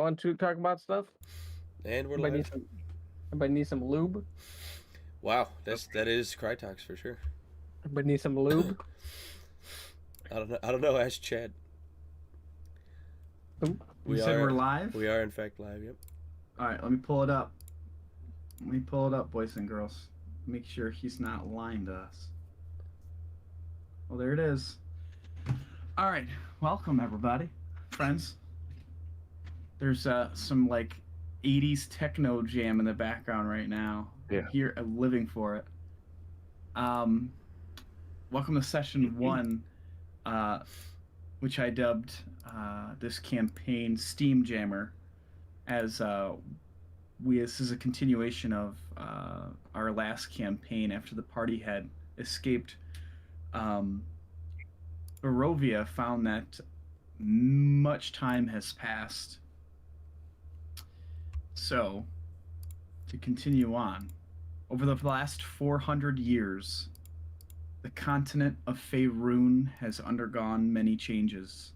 want to talk about stuff? And we're Everybody live. need some. Everybody need some lube. Wow, that is Crytox for sure. Everybody need some lube. I don't know. I don't know. Ask Chad. Ooh. You We said are. we're live? We are in fact live. Yep. All right, let me pull it up. Let me pull it up, boys and girls. Make sure he's not lying to us. Well, there it is. All right, welcome everybody, friends. There's some like 80s techno jam in the background right now. Yeah. Here, I'm living for it. Welcome to session 1, which I dubbed this campaign Steam Jammer, as this is a continuation of our last campaign after the party had escaped. Barovia found that much time has passed. So, to continue on, over the last 400 years, the continent of Faerun has undergone many changes.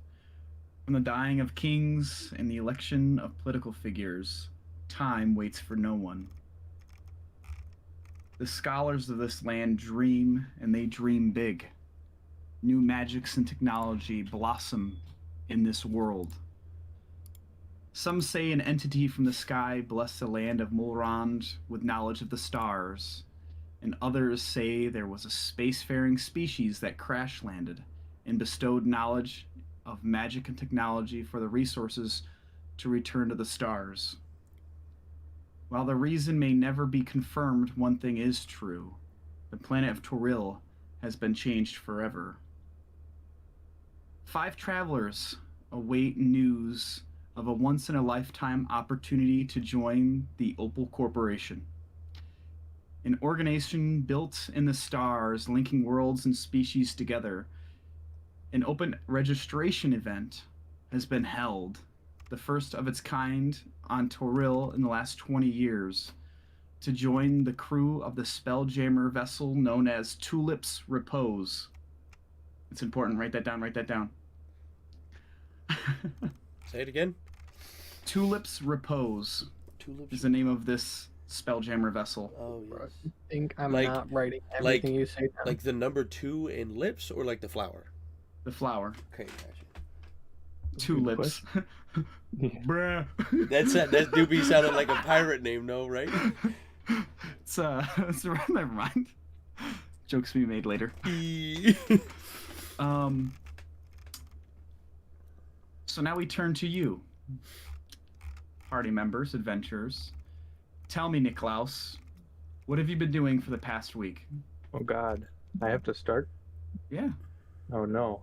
From the dying of kings and the election of political figures, time waits for no one. The scholars of this land dream, and they dream big. New magics and technology blossom in this world. Some say an entity from the sky blessed the land of Mulrond with knowledge of the stars, and others say there was a spacefaring species that crash landed and bestowed knowledge of magic and technology for the resources to return to the stars. While the reason may never be confirmed, one thing is true. The planet of Toril has been changed forever. 5 travelers await news of a once-in-a-lifetime opportunity to join the Opal Corporation, an organization built in the stars, linking worlds and species together. An open registration event has been held, the first of its kind on Toril in the last 20 years, to join the crew of the Spelljammer vessel known as Tulip's Repose. It's important. Write that down. Write that down. Say it again. Tulip's Repose Tulips. is the name of this Spelljammer vessel. Oh yes. I think I'm Like- not writing everything you say down. Like the number 2 in lips, or like the flower. The flower. Okay, gotcha. Tulips. Bruh. That doobie sounded like a pirate name, no, right? it's never mind. Jokes to be made later. So now we turn to you, party members, adventurers. Tell me, Niklaus, what have you been doing for the past week? Oh God, I have to start. Yeah. Oh no.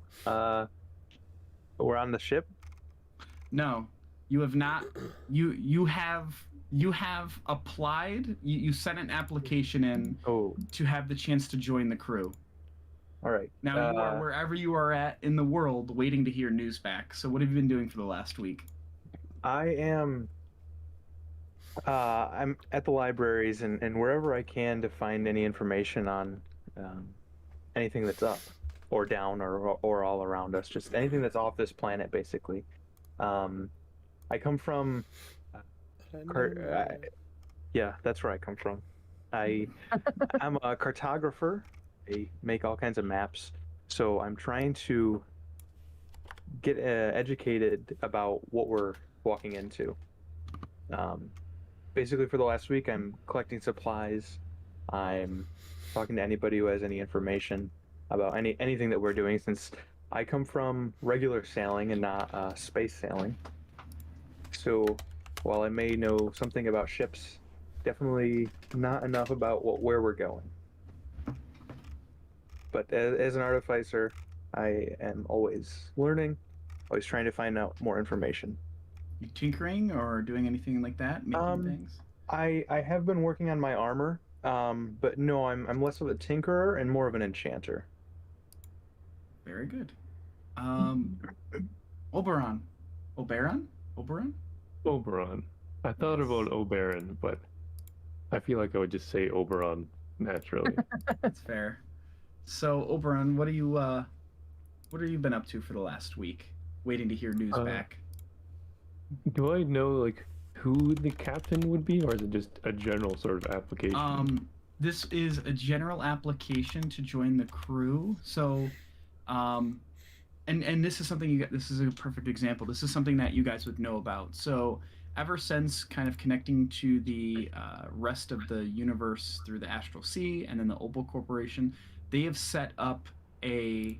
We're on the ship. No, you have not. You have applied. You sent an application in Oh, to have the chance to join the crew. all right. Now you are wherever you are at in the world, waiting to hear news back. So what have you been doing for the last week? I am. I'm at the libraries and wherever I can to find any information on anything that's up or down or all around us. Just anything that's off this planet, basically. I come from. Yeah, that's where I come from. I'm a cartographer. I make all kinds of maps, so I'm trying to get educated about what we're walking into. Basically, for the last week, I'm collecting supplies. I'm talking to anybody who has any information about anything that we're doing, since I come from regular sailing and not space sailing. So, while I may know something about ships, definitely not enough about where we're going. But as an artificer, I am always learning, always trying to find out more information. You tinkering or doing anything like that? Making things? I have been working on my armor, but no, I'm less of a tinkerer and more of an enchanter. Very good. Oberon. Oberon? Oberon. I thought about Oberon, but I feel like I would just say Oberon naturally. That's fair. So, Oberon, what have you been up to for the last week? Waiting to hear news back. Do I know like who the captain would be, or is it just a general sort of application? This is a general application to join the crew. So, um, and this is something this is a perfect example. This is something that you guys would know about. So, ever since kind of connecting to the rest of the universe through the Astral Sea and then the Opal Corporation, they have set up a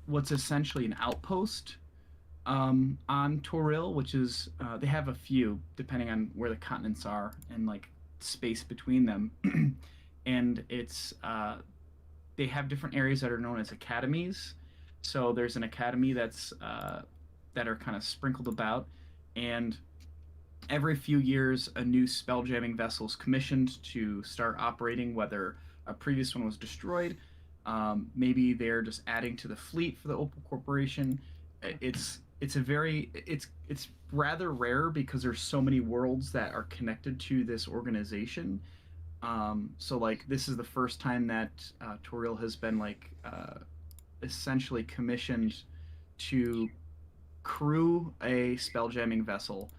what's essentially an outpost on Toril, which is they have a few depending on where the continents are and like space between them, and it's they have different areas that are known as academies. So there's an academy that are kind of sprinkled about, and every few years a new spell jamming vessel is commissioned to start operating, whether a previous one was destroyed. Maybe they're just adding to the fleet for the Opal Corporation. It's rather rare because there's so many worlds that are connected to this organization. So like this is the first time that Toril has been like essentially commissioned to crew a spell jamming vessel,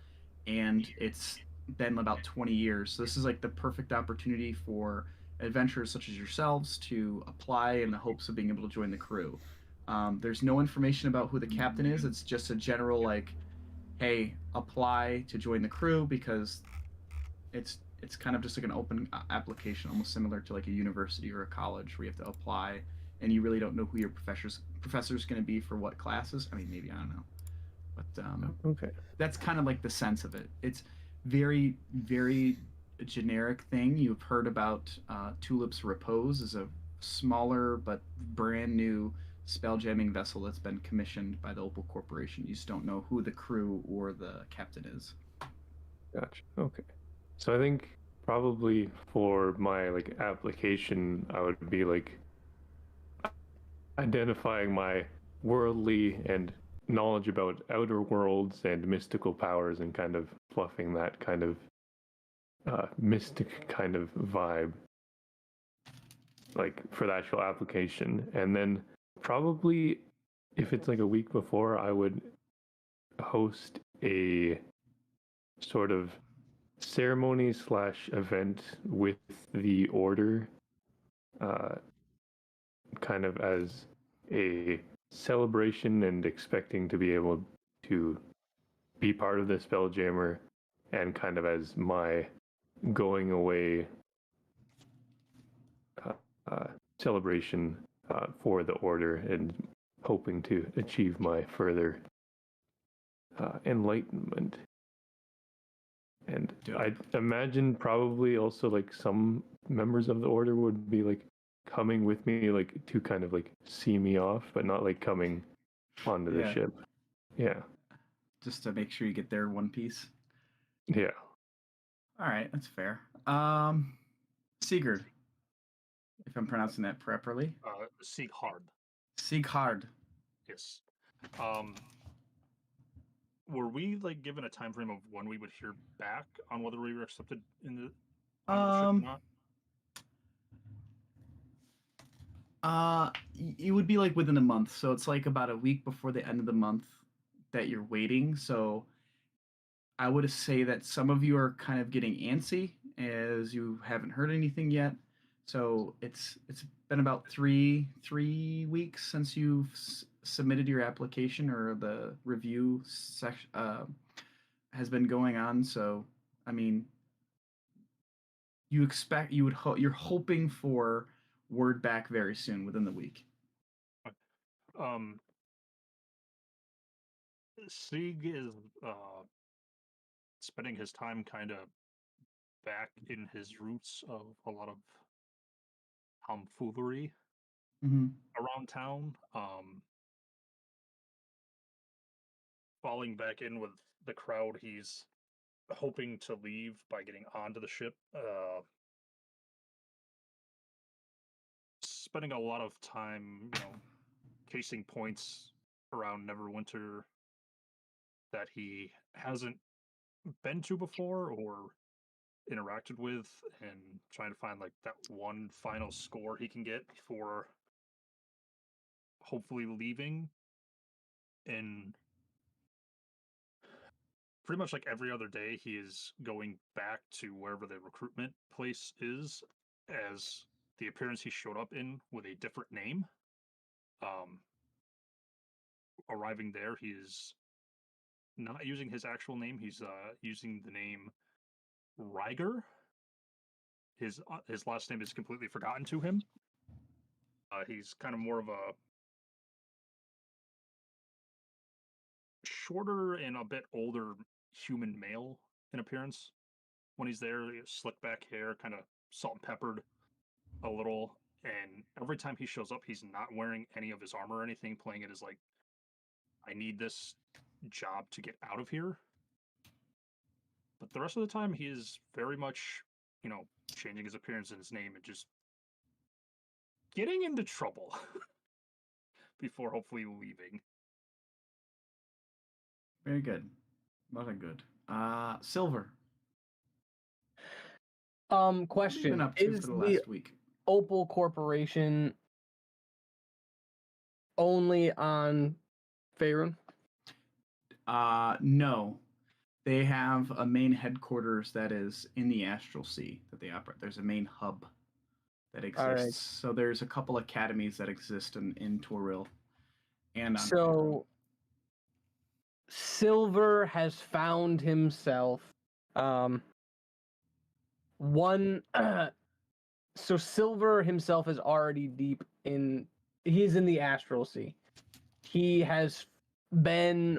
and it's been about 20 years. So this is like the perfect opportunity for adventurers such as yourselves to apply in the hopes of being able to join the crew. There's no information about who the captain is. It's just a general like, hey, apply to join the crew because it's kind of just like an open application, almost similar to like a university or a college where you have to apply, and you really don't know who your professor's going to be for what classes. I mean, maybe I don't know, but Okay. that's kind of like the sense of it. It's very, very generic thing. You've heard about Tulip's Repose is a smaller but brand new spell jamming vessel that's been commissioned by the Opal Corporation. You just don't know who the crew or the captain is. Gotcha. Okay. So I think probably for my like application, I would be like identifying my worldly and knowledge about outer worlds and mystical powers and kind of fluffing that kind of mystic kind of vibe like for the actual application. And then probably if it's like a week before, I would host a sort of ceremony slash event with the order, uh, kind of as a celebration and expecting to be able to be part of the Spelljammer and kind of as my going away uh, uh, celebration for the order and hoping to achieve my further enlightenment. And Dope. I imagine probably also like some members of the order would be like coming with me, like to kind of like see me off, but not like coming onto the Yeah, ship. Yeah, just to make sure you get there in one piece. yeah. All right, that's fair. Sigurd, if I'm pronouncing that properly. Seek hard. Sighard. Yes. Um, were we like given a time frame of when we would hear back on whether we were accepted in the onto the ship or Um, not? it would be like within a month, so it's like about a week before the end of the month that you're waiting. So I would say that some of you are kind of getting antsy as you haven't heard anything yet. So it's been about three weeks since you've submitted your application, or the review section has been going on. So I mean, you're hoping for word back very soon within the week. Um, Sieg is spending his time kind of back in his roots of a lot of tomfoolery Mm-hmm. around town. Falling back in with the crowd, he's hoping to leave by getting onto the ship. Spending a lot of time, casing points around Neverwinter that he hasn't been to before or interacted with, and trying to find like that one final score he can get before hopefully leaving in pretty much like every other day, he is going back to wherever the recruitment place is, as the appearance he showed up in with a different name. Arriving there, he is not using his actual name. He's using the name Ryger. His last name is completely forgotten to him. He's kind of more of a shorter and a bit older human male in appearance. When he's there, slick back hair, kind of salt and peppered a little. And every time he shows up, he's not wearing any of his armor or anything, playing it as like, I need this job to get out of here. But the rest of the time, he is very much, changing his appearance and his name and just getting into trouble before hopefully leaving. Very good. What a good. Silver. What have you Question. been up to Is for the the last week? Opal Corporation only on Faerun? No. They have a main headquarters that is in the Astral Sea that they operate. There's a main hub that exists. All right. So there's a couple academies that exist in Toril and on Faerun. So Silver has found himself so Silver himself is already deep in he's in the Astral Sea. He has been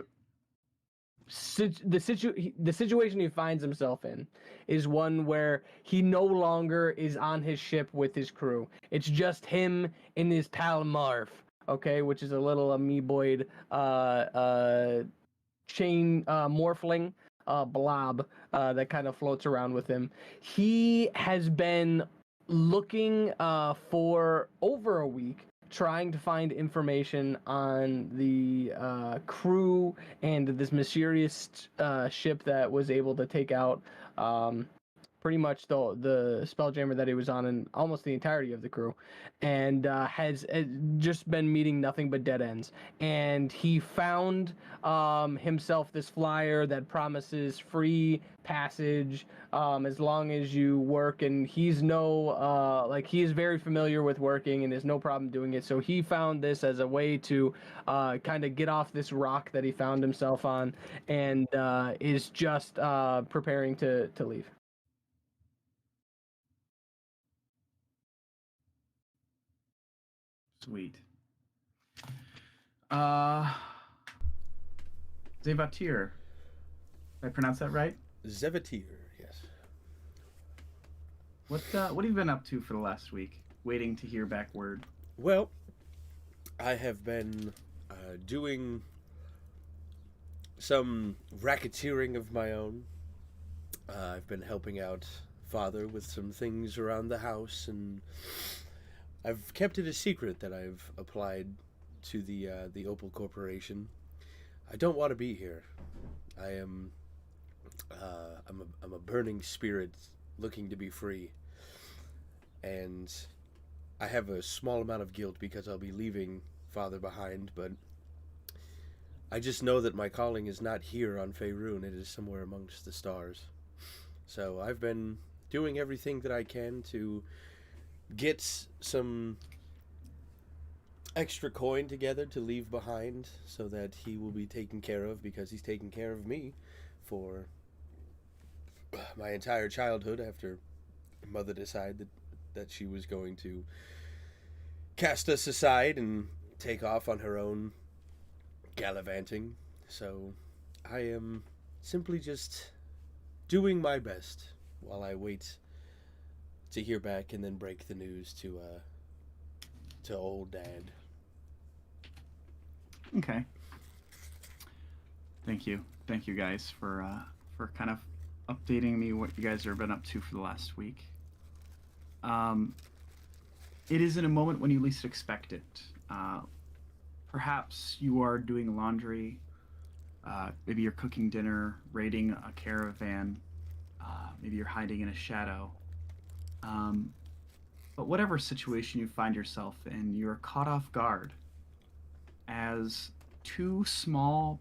the situation he finds himself in is one where he no longer is on his ship with his crew. It's just him and his pal Marv, okay, which is a little amoeboid chain morphling blob that kind of floats around with him. He has been looking for over a week, trying to find information on the crew and this mysterious ship that was able to take out pretty much the Spelljammer that he was on and almost the entirety of the crew, and has just been meeting nothing but dead ends. And he found himself this flyer that promises free passage as long as you work, and he's he is very familiar with working and has no problem doing it. So he found this as a way to kind of get off this rock that he found himself on, and is just preparing to leave. Sweet. Zevatir. Did I pronounce that right? Zevatir, yes. What have you been up to for the last week? Waiting to hear back word. Well, I have been doing some racketeering of my own. I've been helping out Father with some things around the house, and I've kept it a secret that I've applied to the Opal Corporation. I don't want to be here. I am I'm a burning spirit looking to be free, and I have a small amount of guilt because I'll be leaving Father behind, but I just know that my calling is not here on Faerun. It is somewhere amongst the stars. So I've been doing everything that I can to get some extra coin together to leave behind so that he will be taken care of, because he's taken care of me for my entire childhood after Mother decided that she was going to cast us aside and take off on her own gallivanting. So I am simply just doing my best while I wait to hear back and then break the news to old Dad. Okay. Thank you guys for kind of updating me what you guys have been up to for the last week. It is in a moment when you least expect it. Perhaps you are doing laundry. Maybe you're cooking dinner, raiding a caravan. Maybe you're hiding in a shadow. But whatever situation you find yourself in, you're caught off guard as two small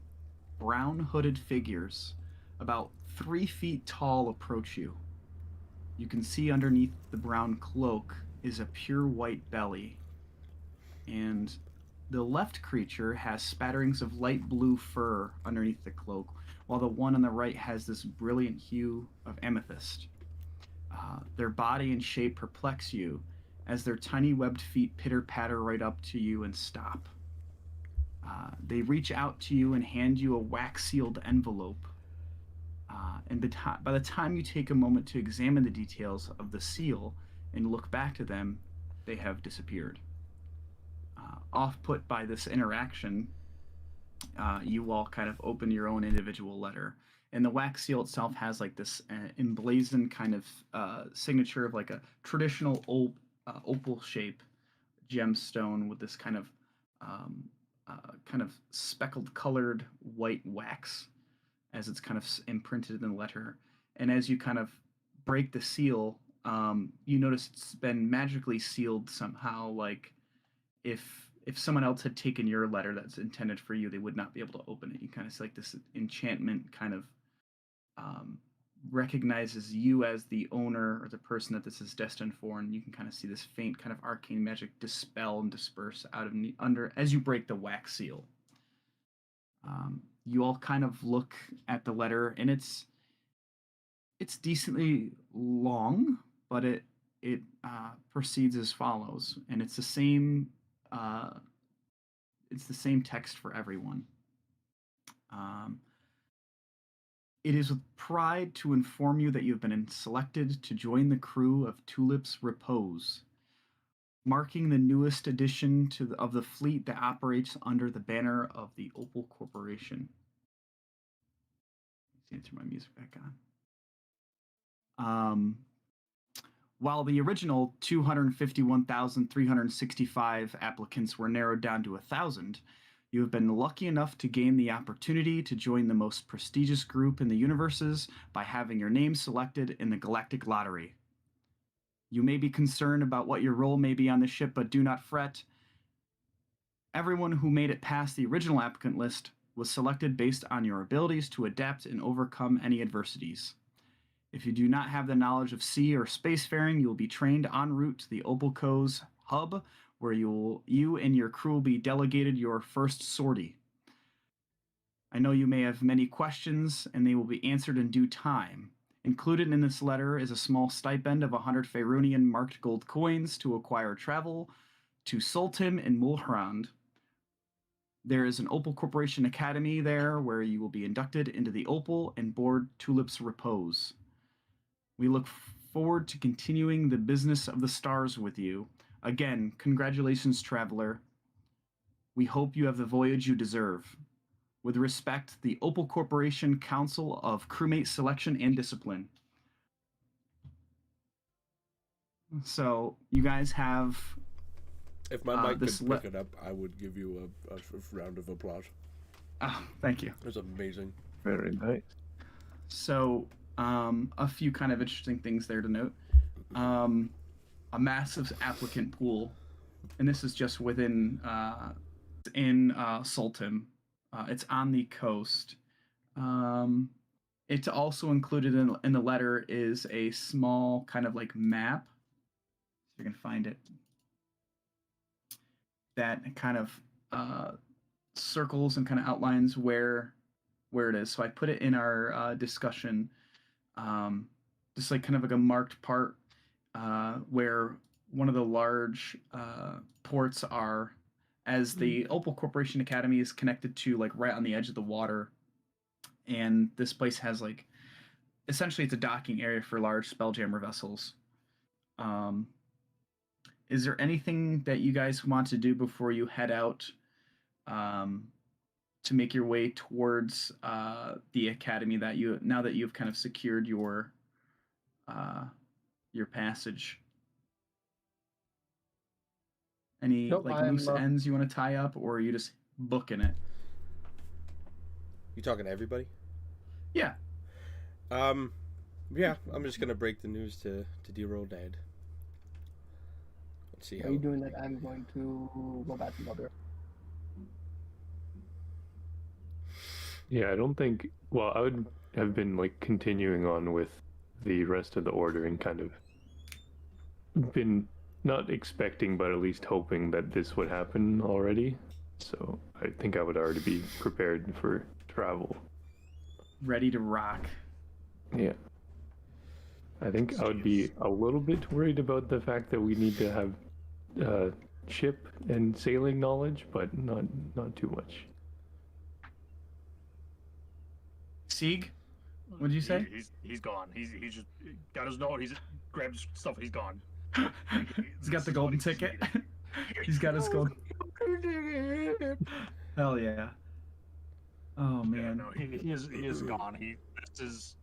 brown hooded figures about 3 feet tall, approach you. You can see underneath the brown cloak is a pure white belly, and the left creature has spatterings of light blue fur underneath the cloak, while the one on the right has this brilliant hue of amethyst. Their body and shape perplex you as their tiny webbed feet pitter-patter right up to you and stop. They reach out to you and hand you a wax-sealed envelope. And by the time you take a moment to examine the details of the seal and look back to them, they have disappeared. Off-put by this interaction, you all kind of open your own individual letter. And the wax seal itself has like this emblazoned kind of signature of like a traditional opal shape gemstone with this kind of speckled colored white wax as it's kind of imprinted in the letter. And as you kind of break the seal, you notice it's been magically sealed somehow. Like if someone else had taken your letter that's intended for you, they would not be able to open it. You kind of see like this enchantment kind of recognizes you as the owner or the person that this is destined for, and you can kind of see this faint kind of arcane magic dispel and disperse out of under as you break the wax seal. You all kind of look at the letter, and it's decently long, but it proceeds as follows, and it's the same text for everyone. It is with pride to inform you that you have been selected to join the crew of Tulip's Repose, marking the newest addition of the fleet that operates under the banner of the Opal Corporation. Let's turn my music back on. While the original 251,365 applicants were narrowed down to 1,000, you have been lucky enough to gain the opportunity to join the most prestigious group in the universes by having your name selected in the Galactic Lottery. You may be concerned about what your role may be on the ship, but do not fret. Everyone who made it past the original applicant list was selected based on your abilities to adapt and overcome any adversities. If you do not have the knowledge of sea or spacefaring, you will be trained en route to the Opal Co's hub, where you and your crew will be delegated your first sortie. I know you may have many questions, and they will be answered in due time. Included in this letter is a small stipend of 100 Faerunian marked gold coins to acquire travel to Sultim and Mulhrand. There is an Opal Corporation Academy there where you will be inducted into the Opal and board Tulip's Repose. We look forward to continuing the business of the stars with you. Again, congratulations, traveler. We hope you have the voyage you deserve. With respect, the Opal Corporation Council of Crewmate Selection and Discipline. So, you guys have... If my mic could pick it up, I would give you a round of applause. Oh, thank you. It was amazing. Very nice. So, a few kind of interesting things there to note. A massive applicant pool, and this is just within Sultim. It's on the coast. It's also included in the letter is a small kind of like map, if you can find it, that kind of circles and kind of outlines where it is. So I put it in our discussion, just like kind of like a marked part where one of the large ports are, as the Opal Corporation Academy is connected to like right on the edge of the water, and this place has like essentially it's a docking area for large Spelljammer vessels. Is there anything that you guys want to do before you head out to make your way towards the academy now that you've kind of secured your passage? Any loose ends you want to tie up, or are you just booking it? You talking to everybody? Yeah. Yeah, I'm just gonna break the news to dear old dad. Let's see how. Are you doing that? I'm going to go back to mother. Yeah, I don't think. Well, I would have been like continuing on with the rest of the order and kind of been not expecting but at least hoping that this would happen already. So I think I would already be prepared for travel. Ready to rock. Yeah. I think I would be a little bit worried about the fact that we need to have ship and sailing knowledge, but not too much. Sieg, what'd you say? He's gone. He's just got his note. He's grabbed his stuff. He's gone. He's got the golden ticket. He's got his gold. Hell yeah. Oh man. Yeah, no, he is gone. This is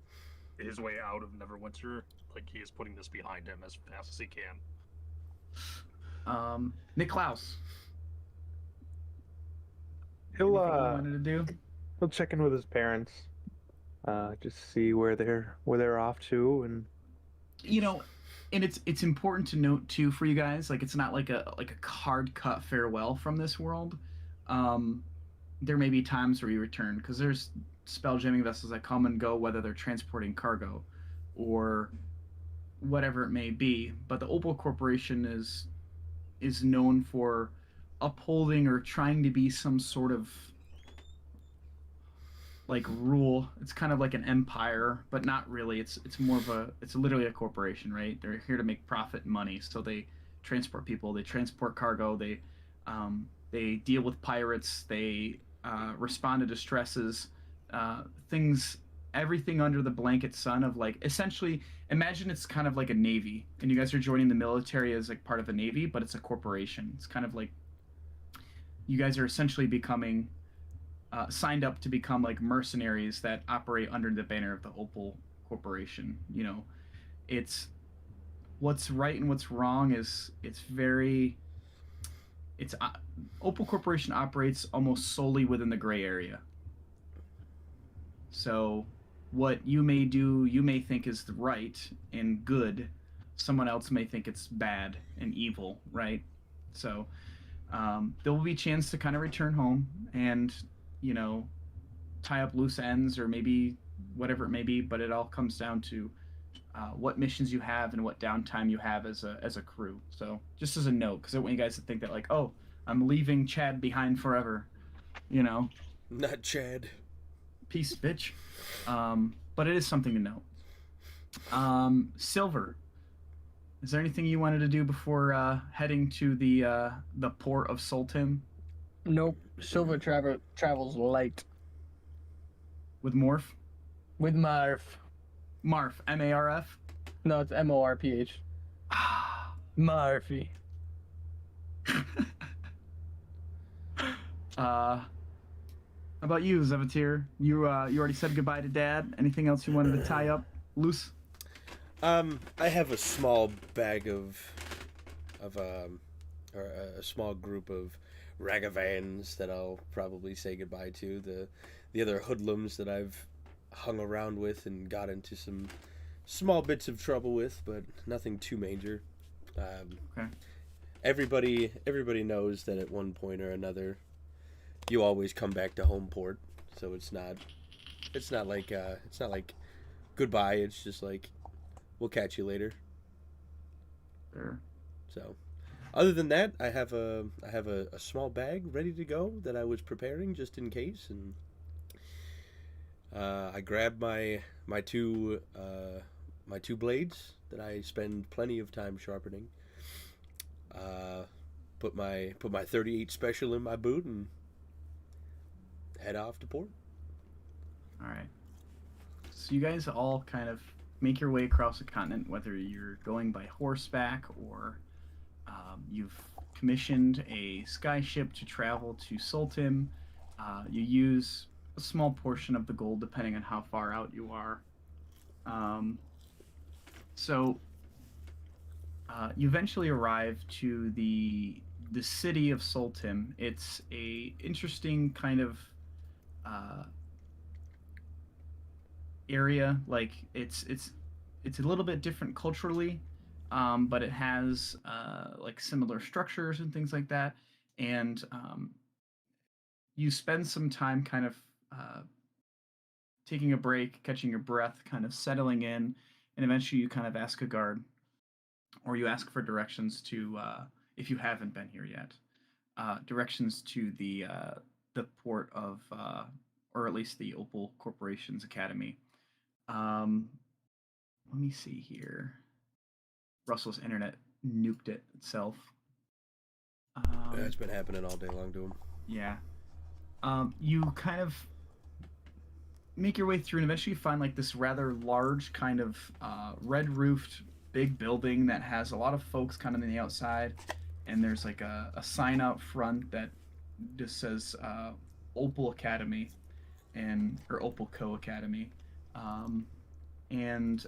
his way out of Neverwinter. Like he is putting this behind him as fast as he can. Niklaus. He'll wanted to do? he'll check in with his parents, just see where they're off to, and You know, and it's important to note too for you guys, like it's not like a hard cut farewell from this world. There may be times where you return because there's spell jamming vessels that come and go, whether they're transporting cargo or whatever it may be. But the Opal Corporation is known for upholding or trying to be some sort of like rule. It's kind of like an empire, but not really. It's more of it's literally a corporation, right? They're here to make profit and money, so they transport people, they transport cargo, they deal with pirates, they respond to distresses, things, everything under the blanket sun of like essentially imagine it's kind of like a navy, and you guys are joining the military as like part of a navy, but it's a corporation. It's kind of like you guys are essentially becoming signed up to become like mercenaries that operate under the banner of the Opal Corporation. You know, it's what's right and what's wrong is Opal Corporation operates almost solely within the gray area. So what you may do, you may think is right and good, someone else may think it's bad and evil, right? So there will be a chance to kind of return home and, you know, tie up loose ends or maybe whatever it may be, but it all comes down to what missions you have and what downtime you have as a crew. So just as a note, because I want you guys to think that like, oh, I'm leaving Chad behind forever, you know. Not Chad. Peace, bitch. But it is something to note. Silver, is there anything you wanted to do before heading to the port of Sultim? Nope. Silver travels light. With Morph? With Marf. Marf, M-A-R-F? No, it's M-O-R-P-H. Marfy. How about you, Zevatir? You already said goodbye to Dad. Anything else you wanted to tie up loose? I have a small bag or a small group of ragavans that I'll probably say goodbye to. The other hoodlums that I've hung around with and got into some small bits of trouble with, but nothing too major. Okay. Everybody knows that at one point or another, you always come back to home port. So it's not like goodbye. It's just like we'll catch you later. Sure. So, other than that, I have a small bag ready to go that I was preparing just in case, and I grabbed my two blades that I spend plenty of time sharpening. Put my 38 special in my boot and head off to port. All right. So you guys all kind of make your way across the continent, whether you're going by horseback or you've commissioned a skyship to travel to Sultim. You use a small portion of the gold depending on how far out you are. So you eventually arrive to the city of Sultim. It's a interesting kind of area. Like it's a little bit different culturally, but it has like similar structures and things like that. And you spend some time kind of taking a break, catching your breath, kind of settling in, and eventually you kind of ask a guard, or you ask for directions to, if you haven't been here yet, directions to the port of, or at least the Opal Corporation's academy. Let me see here. Russell's internet nuked it itself. That's been happening all day long to him. Yeah. You kind of make your way through, and eventually you find like this rather large kind of red-roofed big building that has a lot of folks kind of on the outside, and there's like a sign out front that just says Opal Academy or Opal Co Academy, and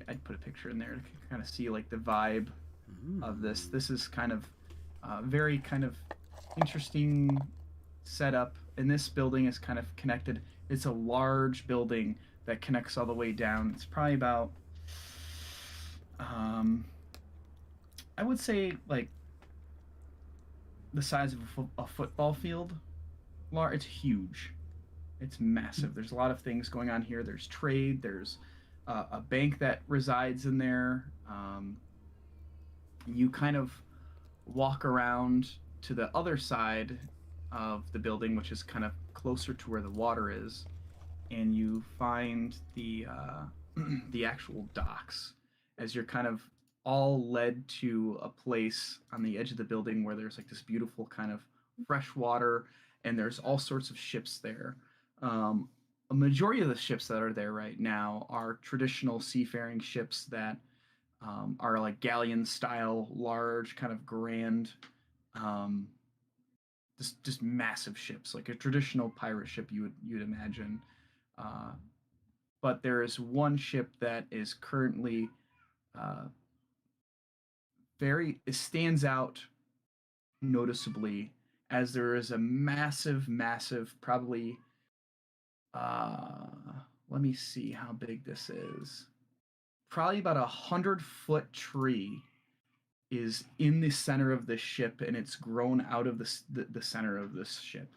I'd put a picture in there to kind of see like the vibe of this. This is kind of very kind of interesting setup. And this building is kind of connected. It's a large building that connects all the way down. It's probably about, I would say like the size of a football field. It's huge. It's massive. There's a lot of things going on here. There's trade. There's a bank that resides in there. You kind of walk around to the other side of the building, which is kind of closer to where the water is, and you find the the actual docks as you're kind of all led to a place on the edge of the building where there's like this beautiful kind of fresh water, and there's all sorts of ships there. A majority of the ships that are there right now are traditional seafaring ships that are like galleon style, large, kind of grand, just massive ships, like a traditional pirate ship you'd imagine. But there is one ship that is currently it stands out noticeably, as there is a massive, probably, let me see how big this is. Probably about 100-foot tree is in the center of the ship, and it's grown out of the center of this ship.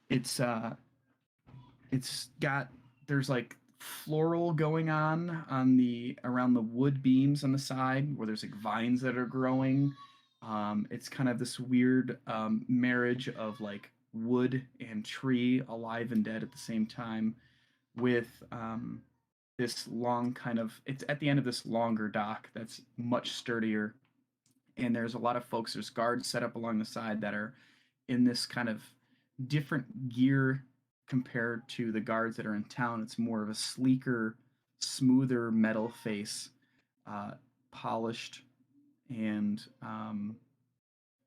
It's got, there's like floral going on around the wood beams on the side where there's like vines that are growing. It's kind of this weird marriage of like wood and tree, alive and dead at the same time, with this long kind of, it's at the end of this longer dock that's much sturdier, and there's a lot of folks, there's guards set up along the side that are in this kind of different gear compared to the guards that are in town. It's more of a sleeker, smoother metal face, polished, and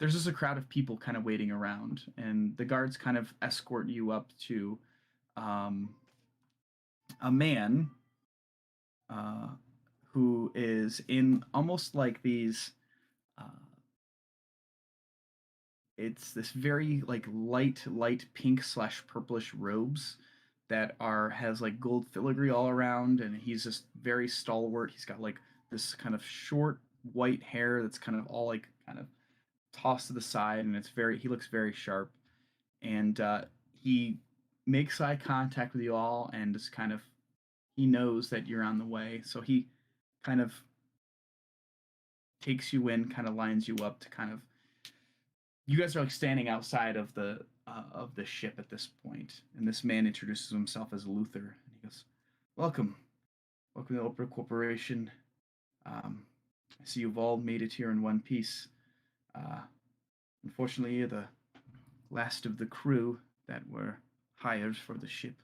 there's just a crowd of people kind of waiting around, and the guards kind of escort you up to a man who is in almost like these it's this very like light pink / purplish robes that has like gold filigree all around, and he's just very stalwart. He's got like this kind of short white hair that's kind of all like kind of tossed to the side, and he looks very sharp, and he makes eye contact with you all, and just kind of, he knows that you're on the way, so he kind of takes you in, kind of lines you up to kind of, you guys are like standing outside of the ship at this point, and this man introduces himself as Luther, and he goes, welcome to Opera Corporation. I see you've all made it here in one piece. Unfortunately, you're the last of the crew that were hired for the ship.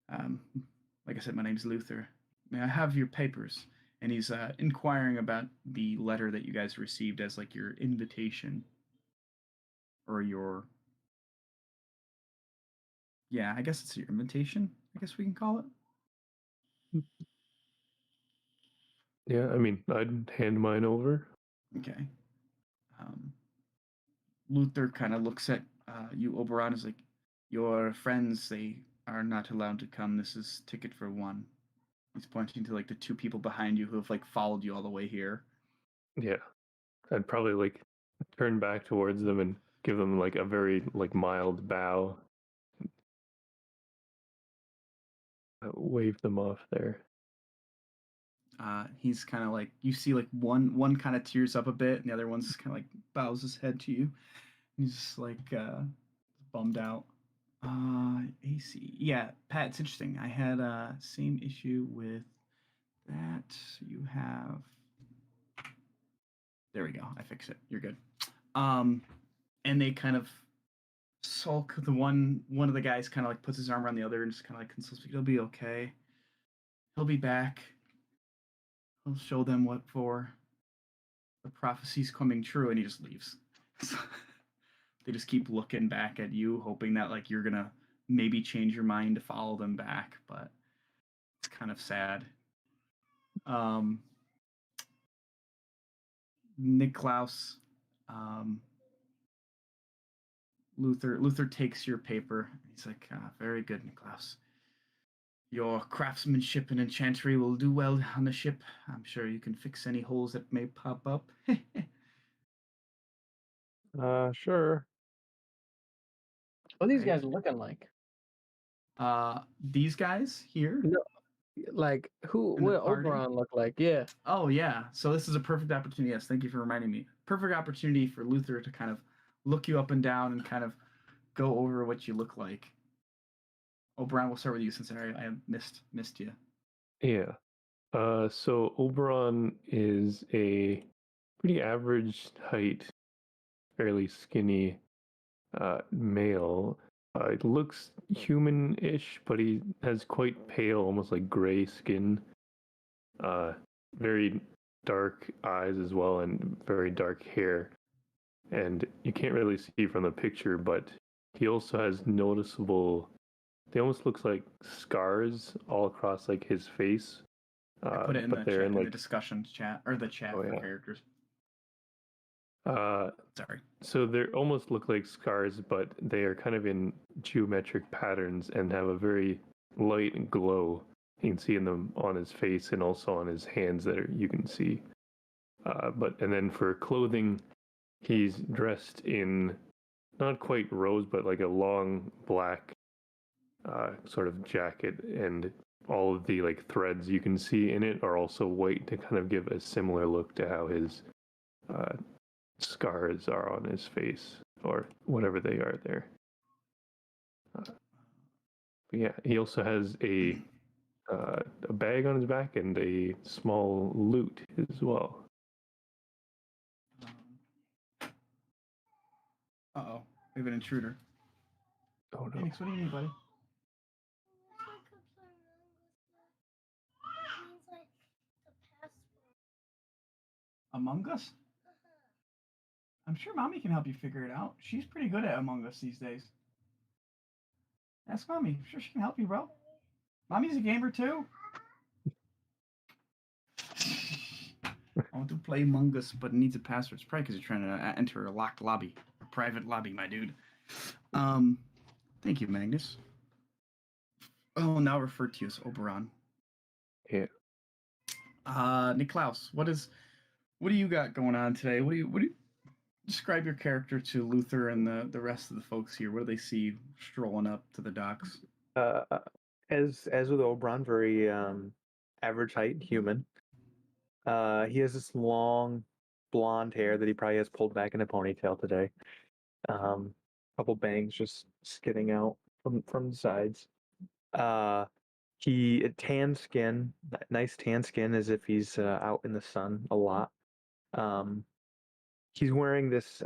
Like I said, my name's Luther. May I have your papers? And he's inquiring about the letter that you guys received as like your invitation, or your, yeah, I guess it's your invitation, I guess we can call it. Yeah, I mean, I'd hand mine over. Okay. Luther kind of looks at you, Oberon, is like, your friends, they are not allowed to come. This is ticket for one. He's pointing to like the two people behind you who have like followed you all the way here. Yeah, I'd probably like turn back towards them and give them like a very like mild bow, wave them off there. He's kind of like, you see like one kind of tears up a bit, and the other one's kind of like bows his head to you. He's just like bummed out. AC. Yeah, Pat, it's interesting. I had same issue with that. You have. There we go. I fixed it. You're good. And they kind of sulk. The one of the guys kind of like puts his arm around the other and just kind of like consoles. He'll be okay. He'll be back. He'll show them what for. The prophecy's coming true, and he just leaves. They just keep looking back at you, hoping that like you're gonna maybe change your mind to follow them back, but it's kind of sad. Niklaus, Luther takes your paper. He's like, very good, Niklaus. Your craftsmanship and enchantry will do well on the ship. I'm sure you can fix any holes that may pop up. Sure. What are these Right. guys looking like? These guys here. No, like who? In the What party? Oberon look like? Yeah. Oh yeah. So this is a perfect opportunity. Yes, thank you for reminding me. Perfect opportunity for Luther to kind of look you up and down and kind of go over what you look like. O'Brien, we'll start with you since I missed you. Yeah. So Oberon is a pretty average height, fairly skinny male. It looks human-ish, but he has quite pale, almost like gray skin. Very dark eyes as well, and very dark hair. And you can't really see from the picture, but he also has noticeable. They almost looks like scars all across like his face. I put it in but the they're chat, in in like the discussion chat or the chat Oh, for yeah. characters. Sorry. So they almost look like scars, but they are kind of in geometric patterns and have a very light glow. You can see in them on his face and also on his hands you can see. And then for clothing, he's dressed in not quite rose, but like a long black sort of jacket, and all of the like threads you can see in it are also white to kind of give a similar look to how his scars are on his face or whatever they are there. Yeah, he also has a bag on his back and a small lute as well. Uh-oh. We have an intruder. Oh no. Phoenix, what do you need, buddy? Among Us? I'm sure Mommy can help you figure it out. She's pretty good at Among Us these days. Ask Mommy. I'm sure she can help you, bro. Mommy's a gamer too. I want to play Among Us, but it needs a password. It's probably because you're trying to enter a locked lobby, a private lobby, my dude. Thank you, Magnus. Oh, now referred to you as Oberon. Yeah. Niklaus, what do you got going on today? What do you describe your character to Luther and the rest of the folks here? What do they see strolling up to the docks? As with Oberon, very average height human. He has this long blonde hair that he probably has pulled back in a ponytail today. Couple bangs just skidding out from the sides. He tan skin, nice tan skin, as if he's out in the sun a lot. He's wearing this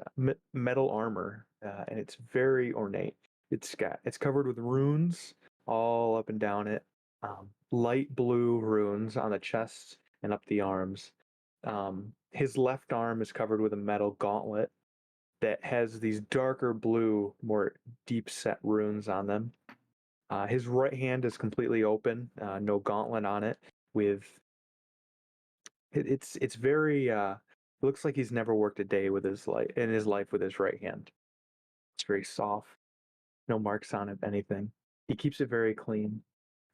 metal armor, and it's very ornate. It's covered with runes all up and down it. Light blue runes on the chest and up the arms. His left arm is covered with a metal gauntlet that has these darker blue, more deep set runes on them. His right hand is completely open, no gauntlet on it. It's very it looks like he's never worked a day with his life with his right hand. It's very soft, no marks on it, anything. He keeps it very clean.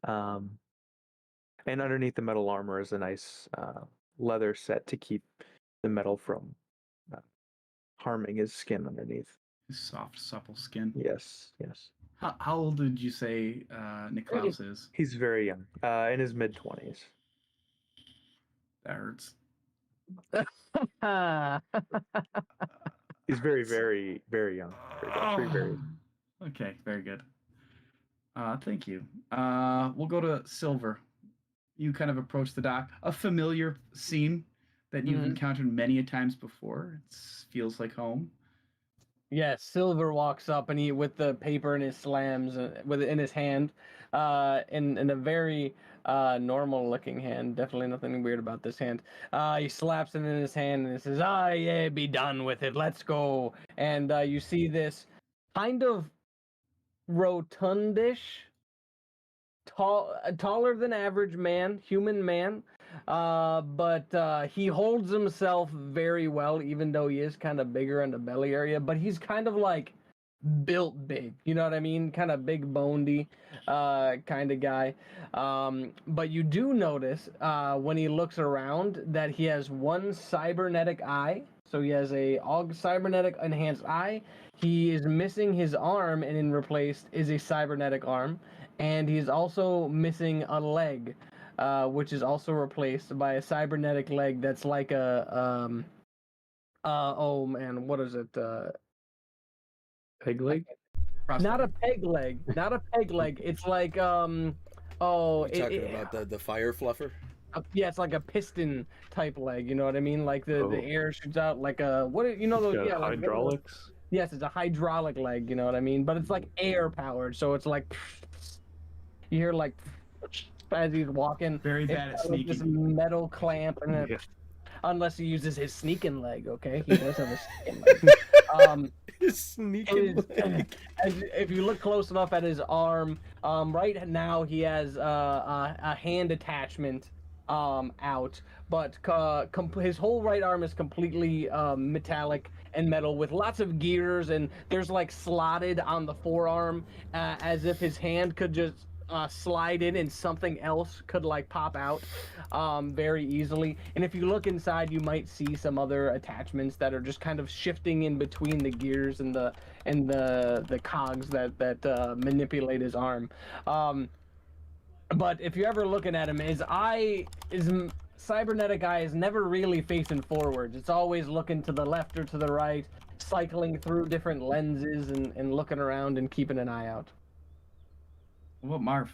And underneath the metal armor is a nice leather set to keep the metal from harming his skin underneath. His soft, supple skin. Yes, yes. How old did you say Niklaus is? He's very young, in his mid-20s. That hurts. He's very, very, very young. Very. Okay, very good. Thank you. We'll go to Silver. You kind of approach the dock. A familiar scene that you've encountered many a times before. It feels like home. Yes, Silver walks up and he with the paper in his slams with it in his hand, in a very normal looking hand. Definitely nothing weird about this hand. He slaps it in his hand and he says, "Ah, yeah, be done with it. Let's go." And you see this kind of rotundish, taller than average man, human man. But he holds himself very well, even though he is kind of bigger in the belly area. But he's kind of like built big, you know what I mean? Kind of big bonedy, kind of guy. But you do notice when he looks around that he has one cybernetic eye. So he has a cybernetic enhanced eye. He is missing his arm, and in replaced is a cybernetic arm. And he's also missing a leg, which is also replaced by a cybernetic leg that's like a oh man, what is it? Peg leg? Not a peg leg. Not a peg leg. It's like You talking about the fire fluffer? yeah, it's like a piston type leg. You know what I mean? Like the air shoots out like a what? You know those? Yeah, like hydraulics. Yes, it's a hydraulic leg. You know what I mean? But it's like air powered, so it's like you hear like as he's walking. Very bad at sneaking. This metal clamp, and then, unless he uses his sneaking leg. Okay, he does have a sneaking leg. His sneaking leg. If you look close enough at his arm, right now he has a hand attachment out, but his whole right arm is completely metallic and metal with lots of gears, and there's like slotted on the forearm as if his hand could just slide in and something else could like pop out very easily. And if you look inside, you might see some other attachments that are just kind of shifting in between the gears and the cogs that manipulate his arm. But if you're ever looking at him, his cybernetic eye is never really facing forwards. It's always looking to the left or to the right, cycling through different lenses and looking around and keeping an eye out. What Marv?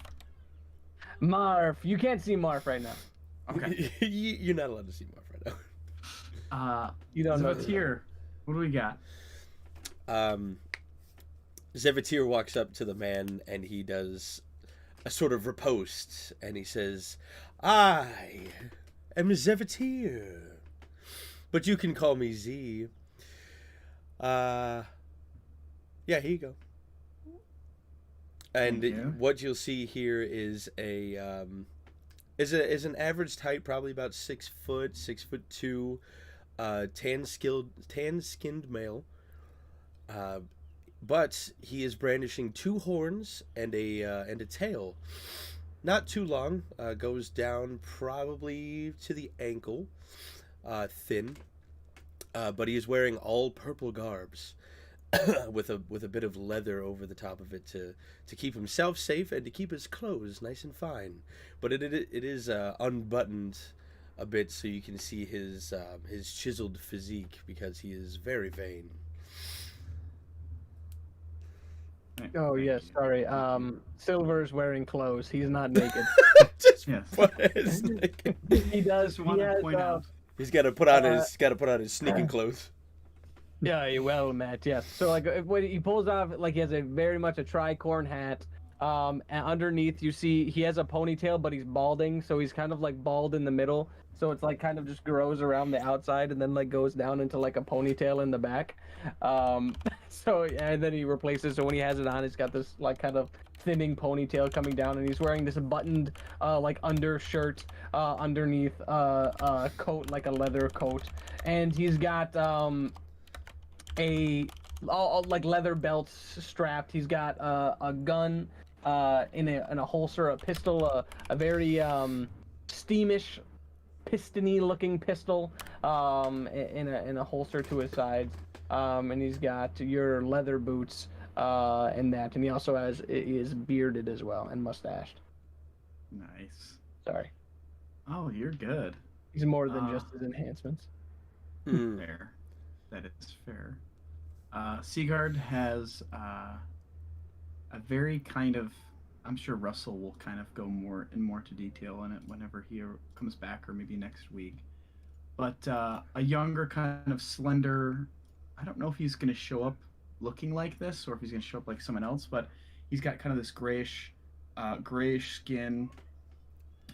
Marv, you can't see Marv right now. Okay. You're not allowed to see Marv right now. You don't know. Zavatir, what do we got? Zavatir walks up to the man and he does a sort of riposte and he says, "I am Zavatir, but you can call me Z." Yeah, here you go. And what you'll see here is an average height, probably about 6 foot, 6'2", tan-skinned male. But he is brandishing 2 horns and a tail. Not too long, goes down probably to the ankle, thin. But he is wearing all purple garbs. with a bit of leather over the top of it to keep himself safe and to keep his clothes nice and fine. But it is unbuttoned a bit so you can see his chiseled physique because he is very vain. Oh yes, sorry. Silver's wearing clothes. He's not naked. Just Yes. is naked. He does. Just want to point out. He's got to put on his sneaking clothes. Yeah, well, Matt. Yes. So like, when he pulls off, like he has a very much a tricorn hat. And underneath, you see he has a ponytail, but he's balding, so he's kind of like bald in the middle. So it's like kind of just grows around the outside and then like goes down into like a ponytail in the back. So and then he replaces. So when he has it on, he's got this like kind of thinning ponytail coming down, and he's wearing this buttoned like undershirt underneath a coat, like a leather coat, and he's got like leather belts strapped. He's got a gun in a holster, a pistol, a very steamish, pistony looking pistol in a holster to his sides, and he's got your leather boots and that, and he also is bearded as well and mustached. Nice. Sorry, Oh, you're good. he's more than just his enhancements. Fair. That is fair. Seagard has a very kind of. I'm sure Russell will kind of go more to detail on it whenever he comes back, or maybe next week. But a younger, kind of slender. I don't know if he's going to show up looking like this, or if he's going to show up like someone else. But he's got kind of this grayish skin,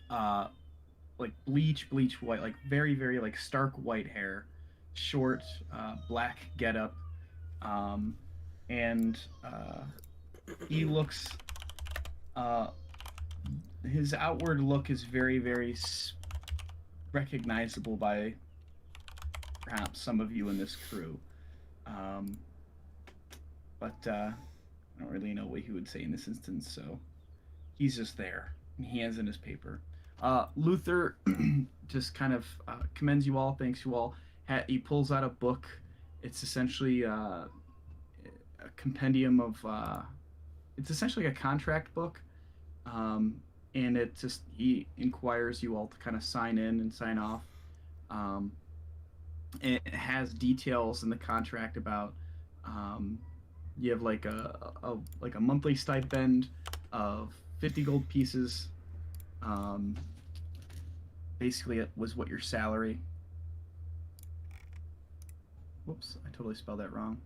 like bleach white, like very like stark white hair, short black getup, and he looks. His outward look is very recognizable by perhaps some of you in this crew, but I don't really know what he would say in this instance. So he's just there, and he hands in his paper. Luther just kind of commends you all, thanks you all. He pulls out a book. It's essentially a compendium of. It's essentially a contract book, and he inquires you all to kind of sign in and sign off. It has details in the contract about you have like a monthly stipend of 50 gold pieces. Basically, it was what your salary. Whoops, I totally spelled that wrong.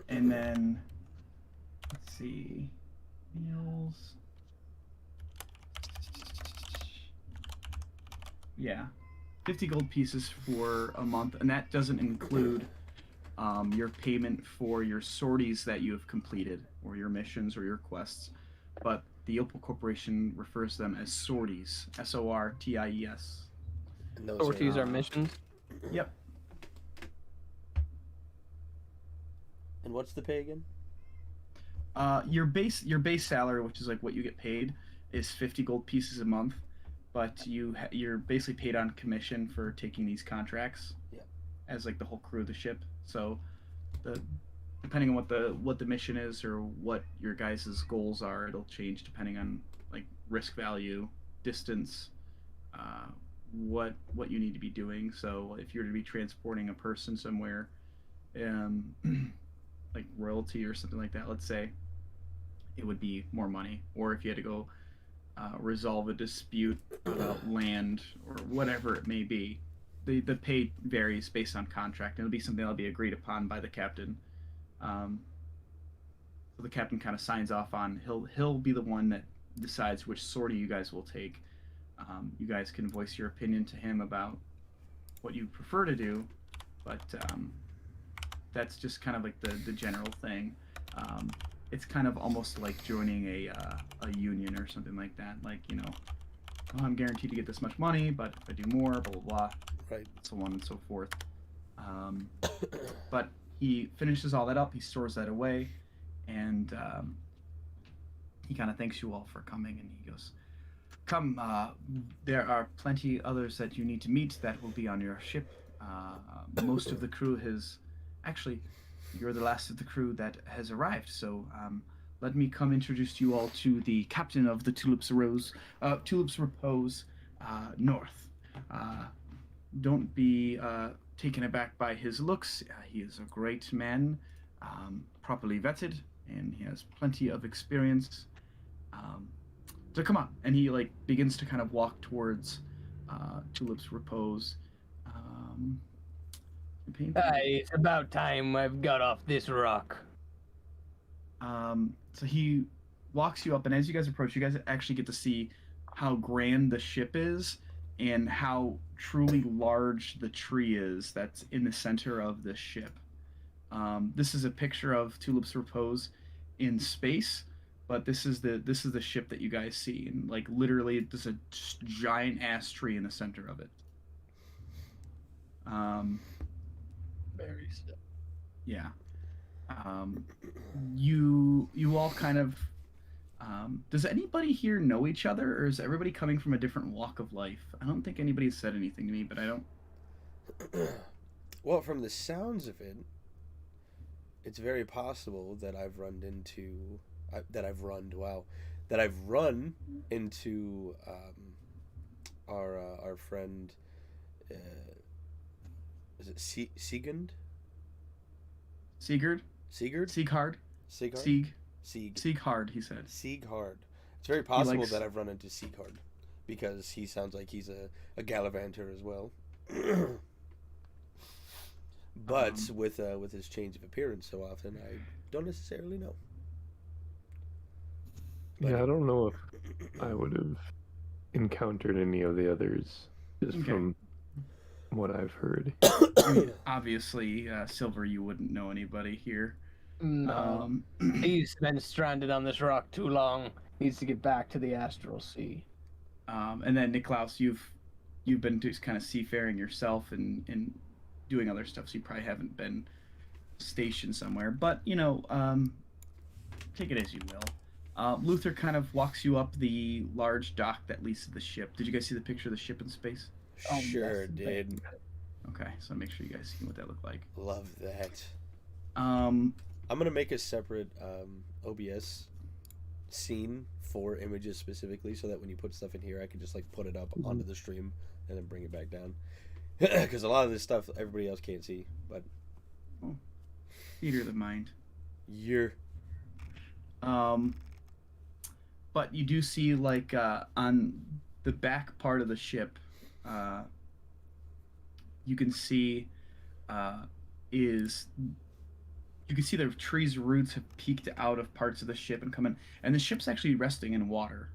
And then, let's see, meals. Yeah, 50 gold pieces for a month, and that doesn't include your payment for your sorties that you have completed, or your missions, or your quests. But the Opal Corporation refers to them as sorties, S-O-R-T-I-E-S. Sorties are missions. Yep. And what's the pay again? Your base salary, which is like what you get paid, is 50 gold pieces a month, but you're basically paid on commission for taking these contracts. Yeah. As like the whole crew of the ship. So, depending on what the mission is, or what your guys' goals are, it'll change depending on like risk value, distance, what you need to be doing. So if you're to be transporting a person somewhere, like royalty or something like that, let's say, it would be more money. Or if you had to go resolve a dispute about land or whatever it may be, the pay varies based on contract, and it'll be something that'll be agreed upon by the captain. So the captain kind of signs off on. He'll be the one that decides which sortie you guys will take. You guys can voice your opinion to him about what you prefer to do, but that's just kind of like the general thing. It's kind of almost like joining a union or something like that. Like, you know, oh, I'm guaranteed to get this much money, but if I do more, blah blah blah, Right. so on and so forth. But he finishes all that up. He stores that away, and he kind of thanks you all for coming, and he goes, "Come, there are plenty others that you need to meet that will be on your ship. Most of the crew has, actually, you're the last of the crew that has arrived. So let me come introduce you all to the captain of the Tulips Repose North. Don't be taken aback by his looks. He is a great man, properly vetted, and he has plenty of experience. So come on." And he like begins to kind of walk towards Tulip's Repose. It's about time I've got off this rock. So he walks you up, and as you guys approach, you guys actually get to see how grand the ship is and how truly large the tree is that's in the center of this ship. This is a picture of Tulip's Repose in space, but this is the ship that you guys see, and like literally there's a giant ass tree in the center of it. Very still. Yeah. You all kind of Does anybody here know each other, or is everybody coming from a different walk of life? I don't think anybody's said anything to me, but I don't. Well, from the sounds of it, it's very possible that I've run into that I've run into our friend. Uh, is it Siegund? Sigurd? Sigurd? Sieghard? Siegard? Sieg? Sieg. Sieghard, he said. Sieghard. It's very possible likes- that I've run into Sieghard because he sounds like he's a Gallivanter as well. But with his change of appearance so often, I don't necessarily know. But Yeah, I don't know if I would have encountered any of the others just Okay. from what I've heard. I mean, obviously, Silver, you wouldn't know anybody here. No. He's been stranded on this rock too long. Needs to get back to the astral sea. And then Niklaus, you've been just kind of seafaring yourself and doing other stuff, so you probably haven't been stationed somewhere. But take it as you will. Luther kind of walks you up the large dock that leads to the ship. Did you guys see the picture of the ship in space? Oh, sure yes. did. Okay, so make sure you guys see what that looked like. Love that. Um, I'm gonna make a separate OBS scene for images specifically, so that when you put stuff in here, I can just like put it up onto the stream and then bring it back down. Because a lot of this stuff everybody else can't see, but theater of the mind. you're But you do see like on the back part of the ship, you can see you can see the tree's roots have peeked out of parts of the ship and come in, and the ship's actually resting in water.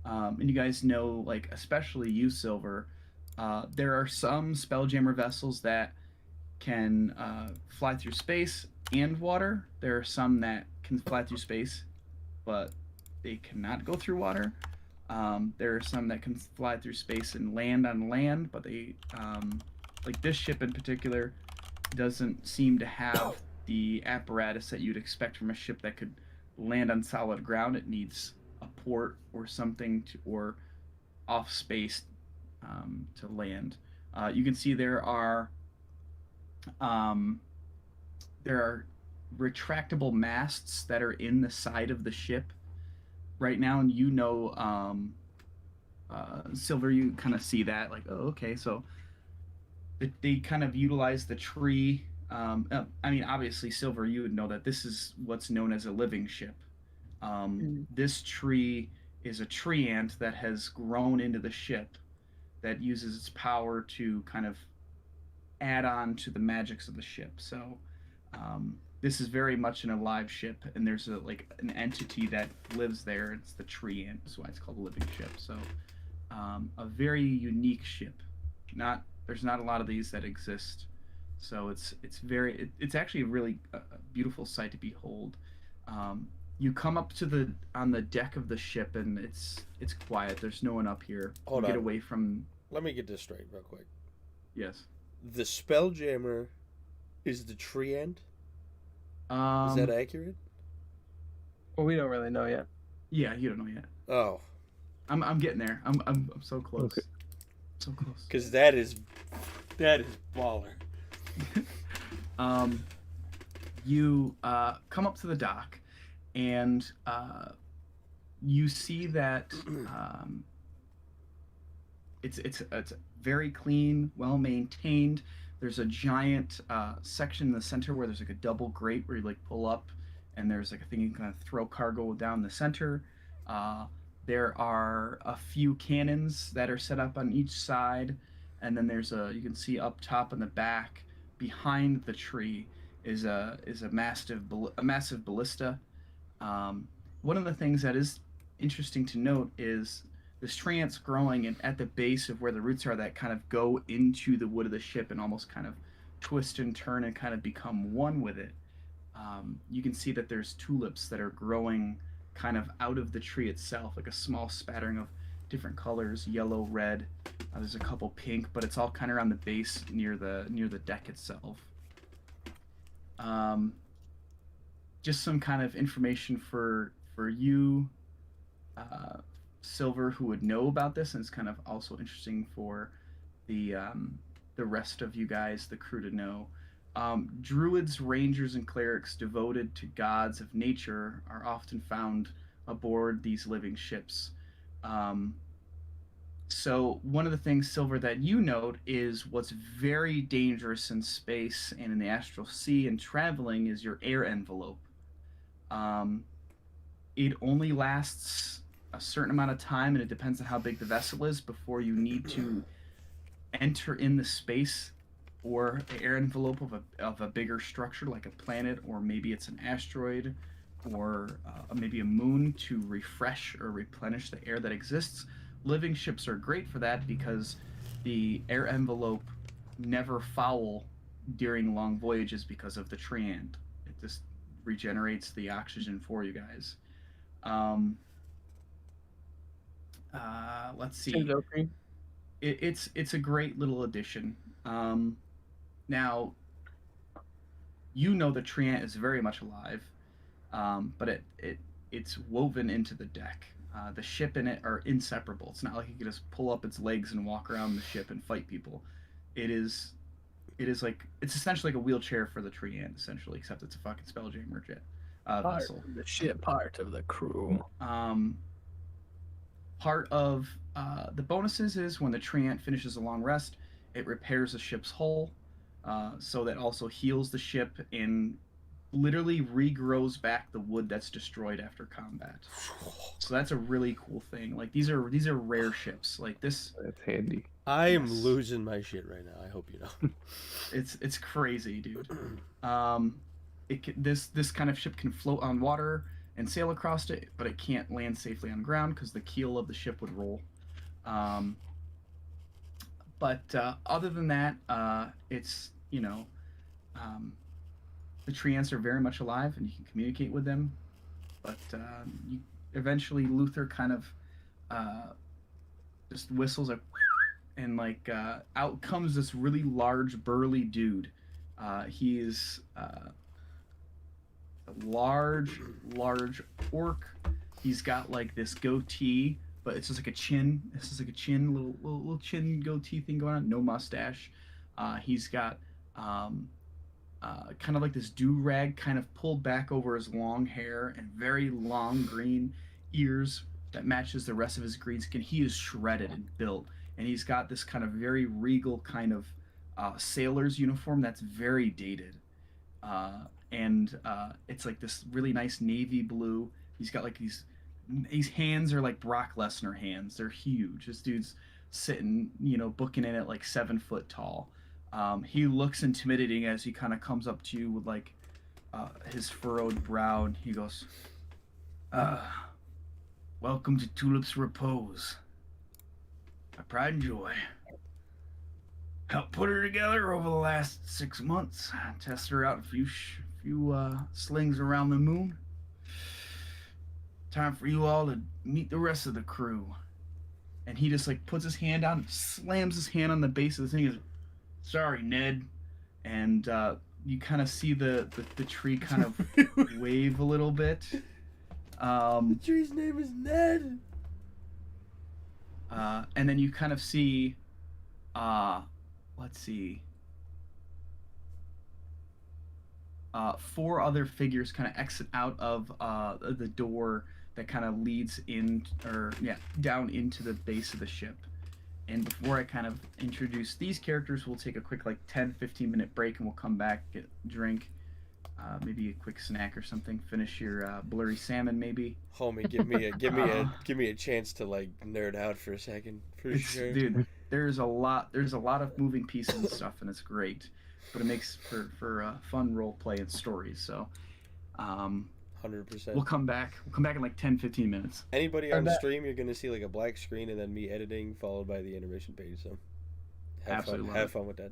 And you guys know, like especially you, Silver, there are some Spelljammer vessels that can fly through space and water. There are some that can fly through space, but they cannot go through water. There are some that can fly through space and land on land, but they, like this ship in particular, doesn't seem to have the apparatus that you'd expect from a ship that could land on solid ground. It needs a port or something or off space to land. You can see there are retractable masts that are in the side of the ship right now, and Silver, you kind of see that like, oh, okay, so they kind of utilize the tree. I mean, obviously, Silver, you would know that this is what's known as a living ship. This tree is a tree ant that has grown into the ship that uses its power to kind of add on to the magics of the ship. So this is very much an alive ship, and there's an entity that lives there. It's the tree ant. That's why it's called a living ship. So a very unique ship. There's not a lot of these that exist. So it's actually a really beautiful sight to behold. You come up to on the deck of the ship, and it's quiet. There's no one up here. Hold Get on. away from. Let me get this straight real quick. Yes. The Spelljammer is the tree ant? Is that accurate? Well, we don't really know yet. Yeah, you don't know yet. Oh, I'm getting there. I'm so close. Okay. So close. because that is baller. You come up to the dock, and you see that it's very clean, well maintained. There's a giant section in the center where there's like a double grate where you like pull up, and there's like a thing you can kind of throw cargo down the center. There are a few cannons that are set up on each side, and then you can see up top in the back behind the tree is a massive ballista. One of the things that is interesting to note is this tree ant's growing, and at the base of where the roots are that kind of go into the wood of the ship and almost kind of twist and turn and kind of become one with it. You can see that there's tulips that are growing kind of out of the tree itself, like a small spattering of different colors, yellow, red. There's a couple pink, but it's all kind of around the base near the deck itself. Just some kind of information for for you, Silver, who would know about this, and it's kind of also interesting for the rest of you guys, the crew, to know. Druids, rangers, and clerics devoted to gods of nature are often found aboard these living ships. Um, so one of the things, Silver, that you note is what's very dangerous in space and in the astral sea and traveling is your air envelope. Um, it only lasts a certain amount of time, and it depends on how big the vessel is before you need to enter in the space or the air envelope of a bigger structure like a planet, or maybe it's an asteroid, or maybe a moon, to refresh or replenish the air that exists. Living ships are great for that because the air envelope never foul during long voyages because of the Treant. It just regenerates the oxygen for you guys. Um, let's Seems see. okay. It's a great little addition. Now you know the Treant is very much alive, but it's woven into the deck. The ship and it are inseparable. It's not like you can just pull up its legs and walk around the ship and fight people. It is like it's essentially like a wheelchair for the Treant, essentially, except it's a fucking spelljammer jet Part vessel. of the ship, part of the crew. Part of the bonuses is when the Treant finishes a long rest, it repairs the ship's hull, so that also heals the ship and literally regrows back the wood that's destroyed after combat. So that's a really cool thing. Like these are rare ships. Like this, That's handy. I'm Yes. losing my shit right now. I hope you know. it's crazy, dude. This kind of ship can float on water and sail across it, but it can't land safely on ground because the keel of the ship would roll. Um, but other than that, it's um, the treants are very much alive and you can communicate with them. But you eventually Luther kind of uh, just whistles and like out comes this really large burly dude. He's a large orc. He's got like this goatee, but it's just like a chin. This is like a chin, little chin goatee thing going on. No mustache. He's got kind of like this do rag kind of pulled back over his long hair and very long green ears that matches the rest of his green skin. He is shredded and built, and he's got this kind of very regal kind of sailor's uniform that's very dated. And it's like this really nice navy blue. He's got like these hands are like Brock Lesnar hands. They're huge. This dude's sitting, booking in at like 7 foot tall. He looks intimidating as he kind of comes up to you with like his furrowed brow, and he goes, uh, "Welcome to Tulip's Repose. My pride and joy. Helped put her together over the last 6 months. Test her out a few slings around the moon. Time for you all to meet the rest of the crew." And he just like puts his hand down, slams his hand on the base of the thing. He goes, "Sorry, Ned." And you kind of see the tree kind of wave a little bit. The tree's name is Ned. And then you kind of see, let's see, four other figures kind of exit out of the door that kind of leads in, or yeah, down into the base of the ship. And before I kind of introduce these characters, we'll take a quick like 10-15 minute break, and we'll come back, get a drink, maybe a quick snack or something, finish your blurry salmon maybe. Homie, give me a chance to like nerd out for a second, for sure. Dude, there's a lot of moving pieces and stuff, and it's great, but it makes for fun role play and stories. So 100%. we'll come back in like 10-15 minutes. Anybody on stream, you're gonna see like a black screen and then me editing followed by the intermission page. So have fun with that.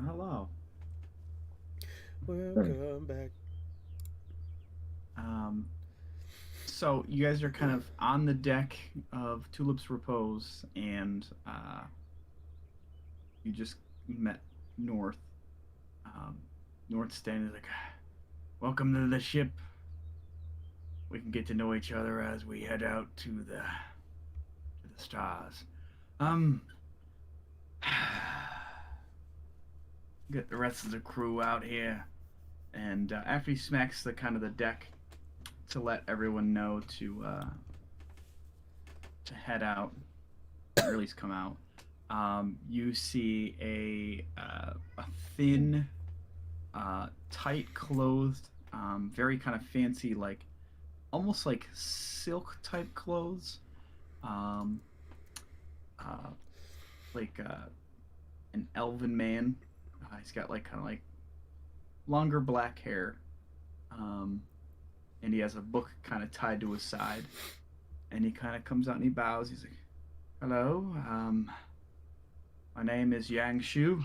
hello. Welcome back. So you guys are kind of on the deck of Tulip's Repose, and you just met North. North standing like, welcome to the ship. We can get to know each other as we head out to the stars. Get the rest of the crew out here, and after he smacks the deck to let everyone know to head out, or at least come out. You see a thin, tight clothed, very kind of fancy, like almost like silk type clothes, like an elven man. He's got like kind of like longer black hair, and he has a book kind of tied to his side, and he kind of comes out and he bows. He's like, hello, my name is Yang Shu.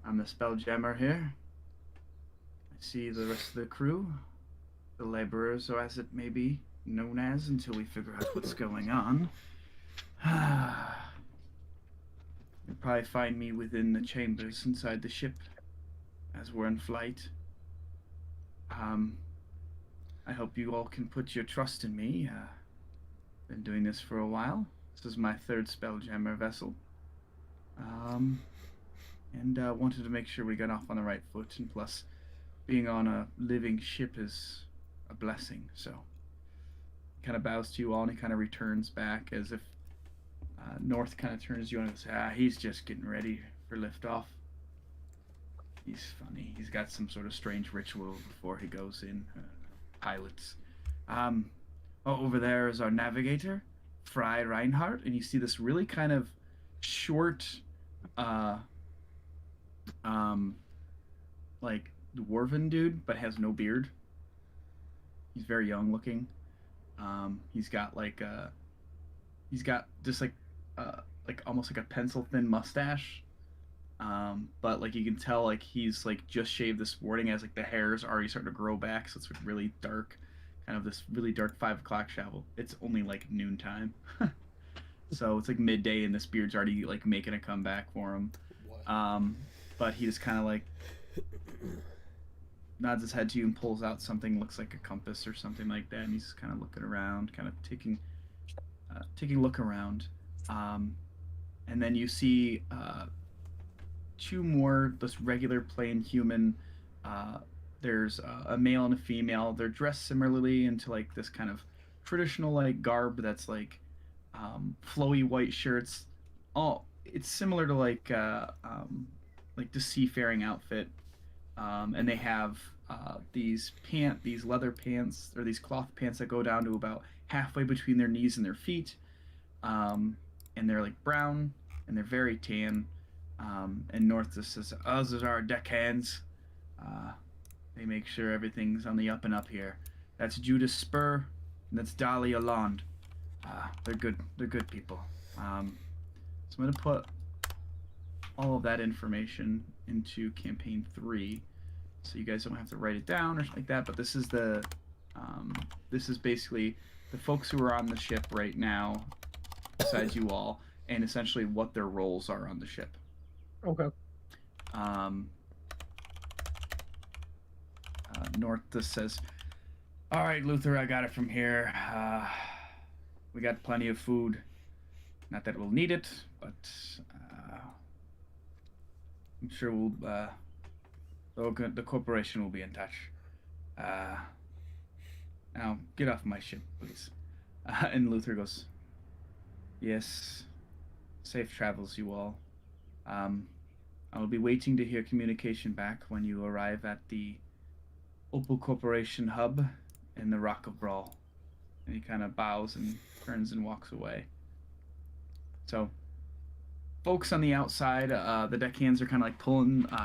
I'm the Spelljammer here. I see the rest of the crew, the laborers, or as it may be known as, until we figure out what's going on. You'll probably find me within the chambers inside the ship as we're in flight. I hope you all can put your trust in me. Been doing this for a while. This is my third Spelljammer vessel. And wanted to make sure we got off on the right foot, and plus, being on a living ship is a blessing, so. Kind of bows to you all, and he kind of returns back as if North kind of turns to you and says, he's just getting ready for liftoff. He's funny. He's got some sort of strange ritual before he goes in. Pilots. Over there is our navigator, Fry Reinhardt, and you see this really kind of short, like dwarven dude, but has no beard. He's very young looking. He's got just like almost like a pencil thin mustache. But like you can tell like he's like just shaved this morning, as like the hair's already starting to grow back, so it's like really dark, kind of this really dark 5 o'clock shadow. It's only like noontime. So it's like midday and this beard's already like making a comeback for him. But he just kind of like nods his head to you and pulls out something, looks like a compass or something like that, and he's just kind of looking around, kind of taking a look around. And then you see 2 more just regular plain human. There's a male and a female. They're dressed similarly into like this kind of traditional like garb that's like flowy white shirts. It's similar to like the seafaring outfit. And they have these leather pants, or these cloth pants that go down to about halfway between their knees and their feet. And they're like brown, and they're very tan. And North just says, us are our deckhands. They make sure everything's on the up and up here. That's Judas Spur, and that's Dahlia Lond. They're good people. So I'm going to put all of that information into campaign 3, so you guys don't have to write it down or something like that, but this is basically the folks who are on the ship right now, besides you all, and essentially what their roles are on the ship. Okay. North just says, all right, Luther, I got it from here. We got plenty of food. Not that we'll need it, but I'm sure the corporation will be in touch. Now, get off my ship, please. And Luther goes, yes, safe travels, you all. I will be waiting to hear communication back when you arrive at the Opal Corporation hub in the Rock of Brawl. And he kind of bows and turns and walks away. So, folks on the outside, the deckhands are kind of like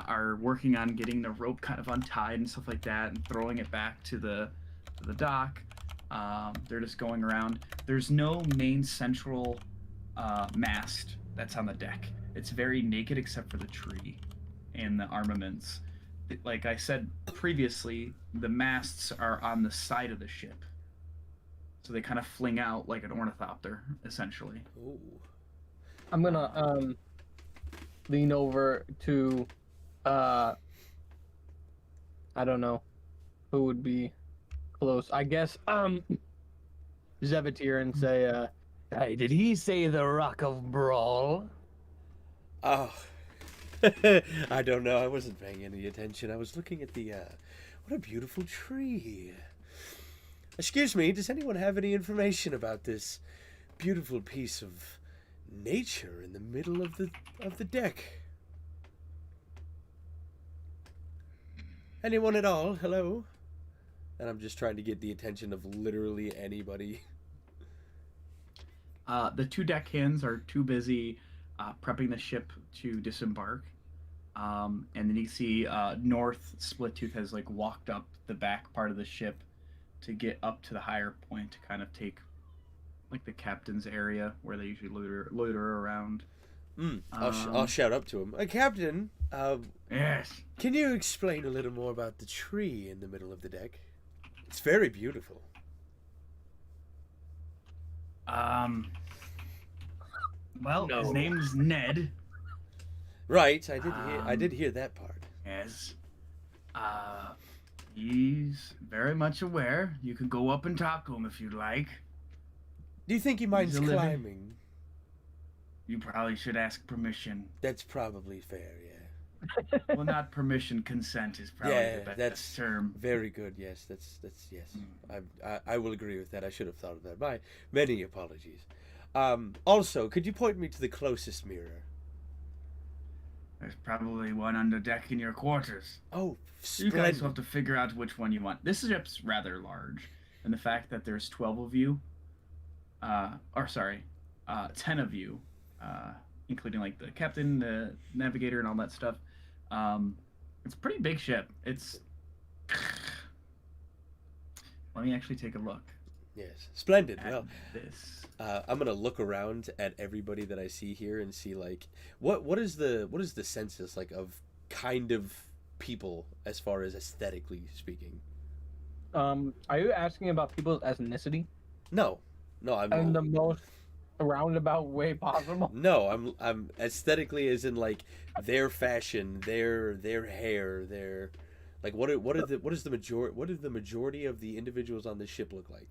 are working on getting the rope kind of untied and stuff like that, and throwing it back to the dock. They're just going around. There's no main central mast that's on the deck. It's very naked except for the tree. and the armaments. Like I said previously, the masts are on the side of the ship. So they kind of fling out like an ornithopter, essentially. Ooh. I'm gonna lean over to I don't know who would be close. I guess Zevatir and say, hey, did he say the Rock of Brawl? Oh. I don't know. I wasn't paying any attention. I was looking at the what a beautiful tree. Excuse me, does anyone have any information about this beautiful piece of nature in the middle of the deck? Anyone at all? Hello? And I'm just trying to get the attention of literally anybody. The two deckhands are too busy prepping the ship to disembark. And then you see North Splittooth has like walked up the back part of the ship to get up to the higher point to kind of take like the captain's area where they usually loiter around. I'll shout up to him. Captain, Yes. can you explain a little more about the tree in the middle of the deck? It's very beautiful. Well, No. his name's Ned. Right, I did hear that part. Yes. He's very much aware. You could go up and talk to him if you'd like. Do you think he minds He's a living- climbing? You probably should ask permission. That's probably fair, yeah. Well, not permission, consent is probably Yeah, the best that's- term. Very good, yes, that's yes. I will agree with that. I should have thought of that. My many apologies. Also, could you point me to the closest mirror? There's probably one under deck in your quarters. Oh, You guys will have splendid. to figure out which one you want. This ship's rather large, and the fact that there's 12 of you, 10 of you, including like the captain, the navigator, and all that stuff. It's a pretty big ship. It's. Let me actually take a look Yes, splendid. at Well, this. I'm gonna look around at everybody that I see here and see like what is the census like of kind of people as far as aesthetically speaking. Are you asking about people's ethnicity No, in I'm the most roundabout way possible? no, I'm aesthetically as in like their fashion, their hair, their like what is the majority of the individuals on this ship look like?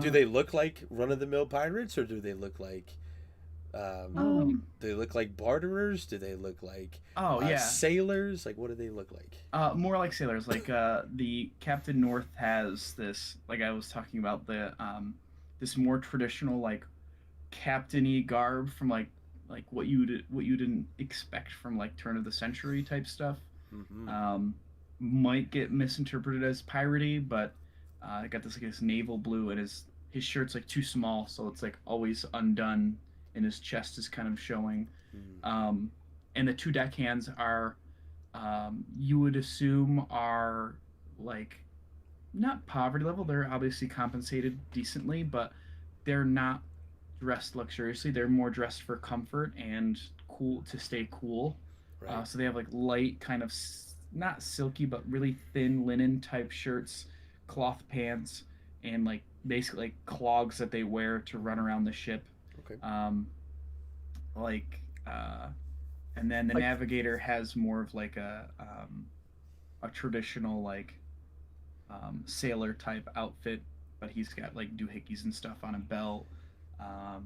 Do they look like run-of-the-mill pirates, or do they look like do they look like barterers? Do they look like sailors? Like, what do they look like? More like sailors. Like the Captain North has this, like I was talking about, the this more traditional like captain-y garb from like what you didn't expect from like turn of the century type stuff. Mm-hmm. Might get misinterpreted as piratey, but I got this naval blue, and his shirt's like too small, so it's like always undone, and his chest is kind of showing. And the two deckhands are, you would assume, are like not poverty level. They're obviously compensated decently, but they're not dressed luxuriously. They're more dressed for comfort and cool, to stay cool. Right. So they have like light kind of not silky but really thin linen type shirts, cloth pants, and like basically like clogs that they wear to run around the ship. Okay. And then the navigator has more of like a traditional like sailor type outfit, but he's got like doohickeys and stuff on a belt.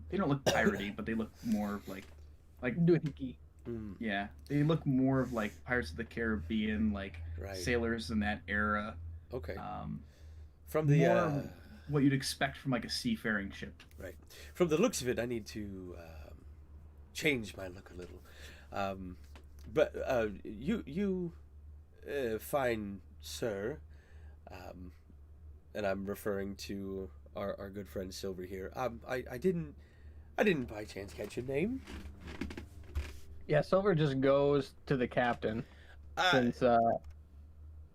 They don't look piratey, but they look more like Doohickey. yeah, they look more of like Pirates of the Caribbean, like Right. sailors in that era. Okay. From the More what you'd expect from like a seafaring ship. right. From the looks of it, I need to change my look a little. But you fine sir, and I'm referring to our good friend Silver here. I didn't by chance catch your name. Yeah, Silver just goes to the captain since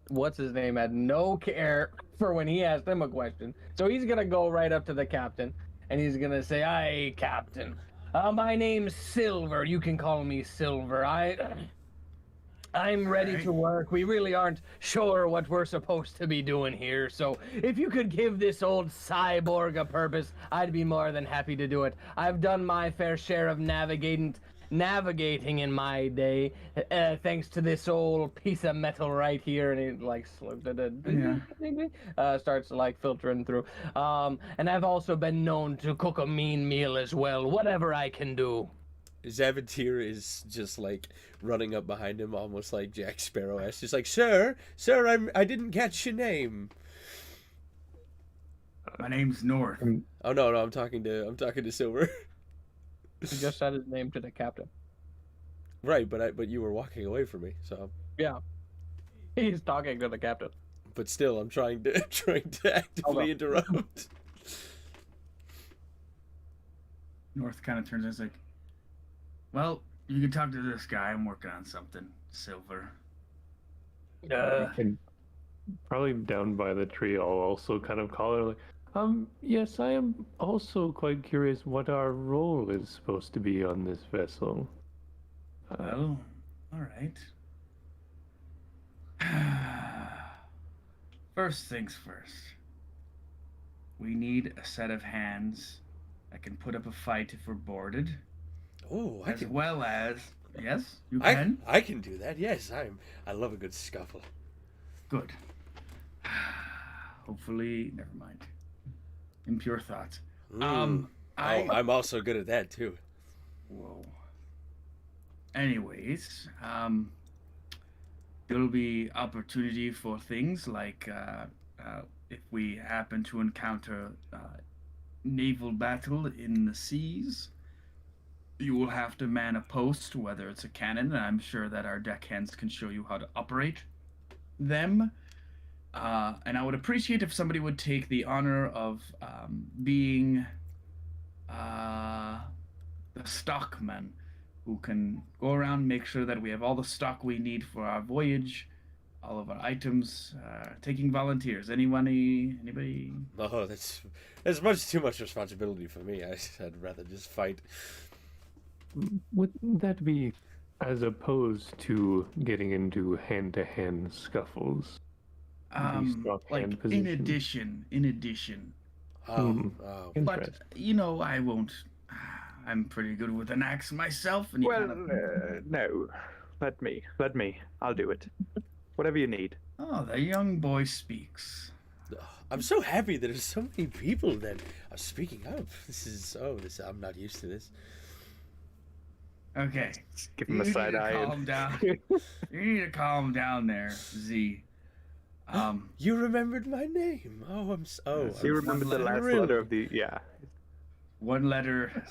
what's his name had no care for when he asked him a question. So he's gonna go right up to the captain and he's gonna say, "Aye, Captain. My name's Silver. You can call me Silver. I'm ready Alright. to work. We really aren't sure what we're supposed to be doing here, so if you could give this old cyborg a purpose, I'd be more than happy to do it. I've done my fair share of navigating in my day, thanks to this old piece of metal right here, and it like starts like filtering through. And I've also been known to cook a mean meal as well. Whatever I can do. Zavantir is just like running up behind him, almost like Jack Sparrow. It's just like, sir, I didn't catch your name. My name's North. Oh no, I'm talking to Silver. He just said his name to the captain. Right, but you were walking away from me, so. Yeah, he's talking to the captain. But still, I'm trying to actively interrupt. North kind of turns and is like, well, you can talk to this guy. I'm working on something, Silver. And probably down by the tree, I'll also kind of call her like, yes, I am also quite curious what our role is supposed to be on this vessel. Well, all right. First things first. We need a set of hands that can put up a fight if we're boarded, Oh, as well as yes, you can. I can do that. Yes, I love a good scuffle. Good. Hopefully, never mind. Impure thoughts. I'm also good at that too. Whoa. Anyways, there'll be opportunity for things like if we happen to encounter naval battle in the seas, you will have to man a post, whether it's a cannon, and I'm sure that our deckhands can show you how to operate them. And I would appreciate if somebody would take the honor of being the stockman, who can go around and make sure that we have all the stock we need for our voyage, all of our items, taking volunteers. Anybody? Oh, that's much too much responsibility for me. I'd rather just fight. Would that be as opposed to getting into hand-to-hand scuffles? Like in addition. Oh, But I won't. I'm pretty good with an axe myself, and No. Let me. I'll do it. Whatever you need. Oh, the young boy speaks. I'm so happy that there's so many people that are speaking up. I'm not used to this. Okay. Give him a side eye. Calm down. You need to calm down there, Z. You remembered my name. Oh, You remember the last letter of the one letter.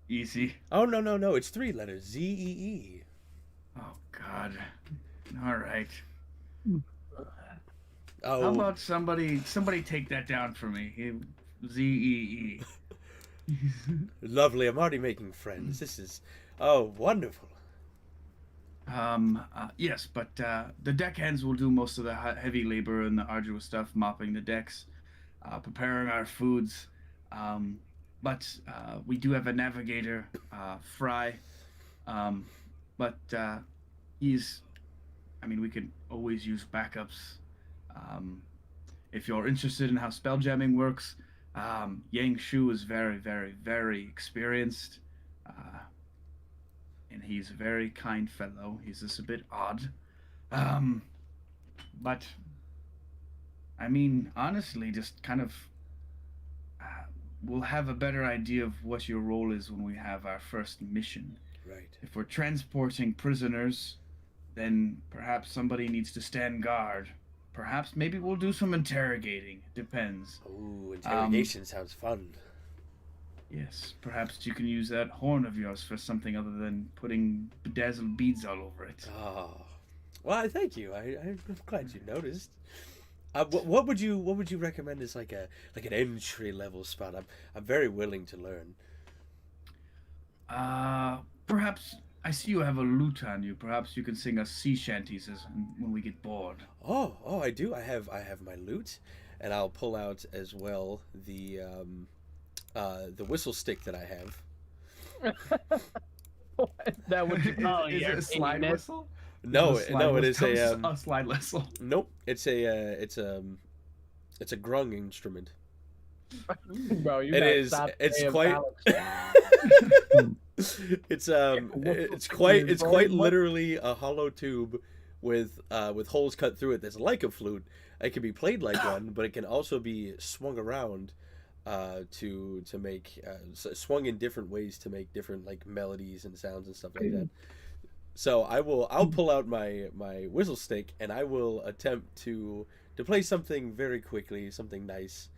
Easy. Oh no! It's 3 letters. ZEE. Oh God. All right. Oh. How about somebody take that down for me? ZEE. Lovely. I'm already making friends. This is wonderful. Yes, but the deckhands will do most of the heavy labor and the arduous stuff, mopping the decks, preparing our foods. But we do have a navigator, Fry. But we could always use backups. If you're interested in how spell jamming works, Yang Shu is very, very, very experienced. And he's a very kind fellow. He's just a bit odd. But, honestly, just kind of, we'll have a better idea of what your role is when we have our first mission. Right. If we're transporting prisoners, then perhaps somebody needs to stand guard. Maybe we'll do some interrogating. Depends. Ooh, interrogation sounds fun. Yes, perhaps you can use that horn of yours for something other than putting bedazzled beads all over it. Oh, well, thank you. I'm glad you noticed. What would you recommend as like an entry level spot? I'm very willing to learn. Perhaps I see you have a lute on you. Perhaps you can sing us sea shanties when we get bored. Oh, I do. I have my lute, and I'll pull out as well the whistle stick that I have. That would Is it a slide whistle? No, The slide no, it whistle is a comes a slide whistle. nope. It's a grung instrument. Bro, you It gotta is. stop It's saying quite. phallic. It's quite literally a hollow tube with holes cut through it. That's like a flute. It can be played like one, but it can also be swung around to make swung in different ways to make different like melodies and sounds and stuff like that. So I'll pull out my whistle stick and I will attempt to play something very quickly, something nice.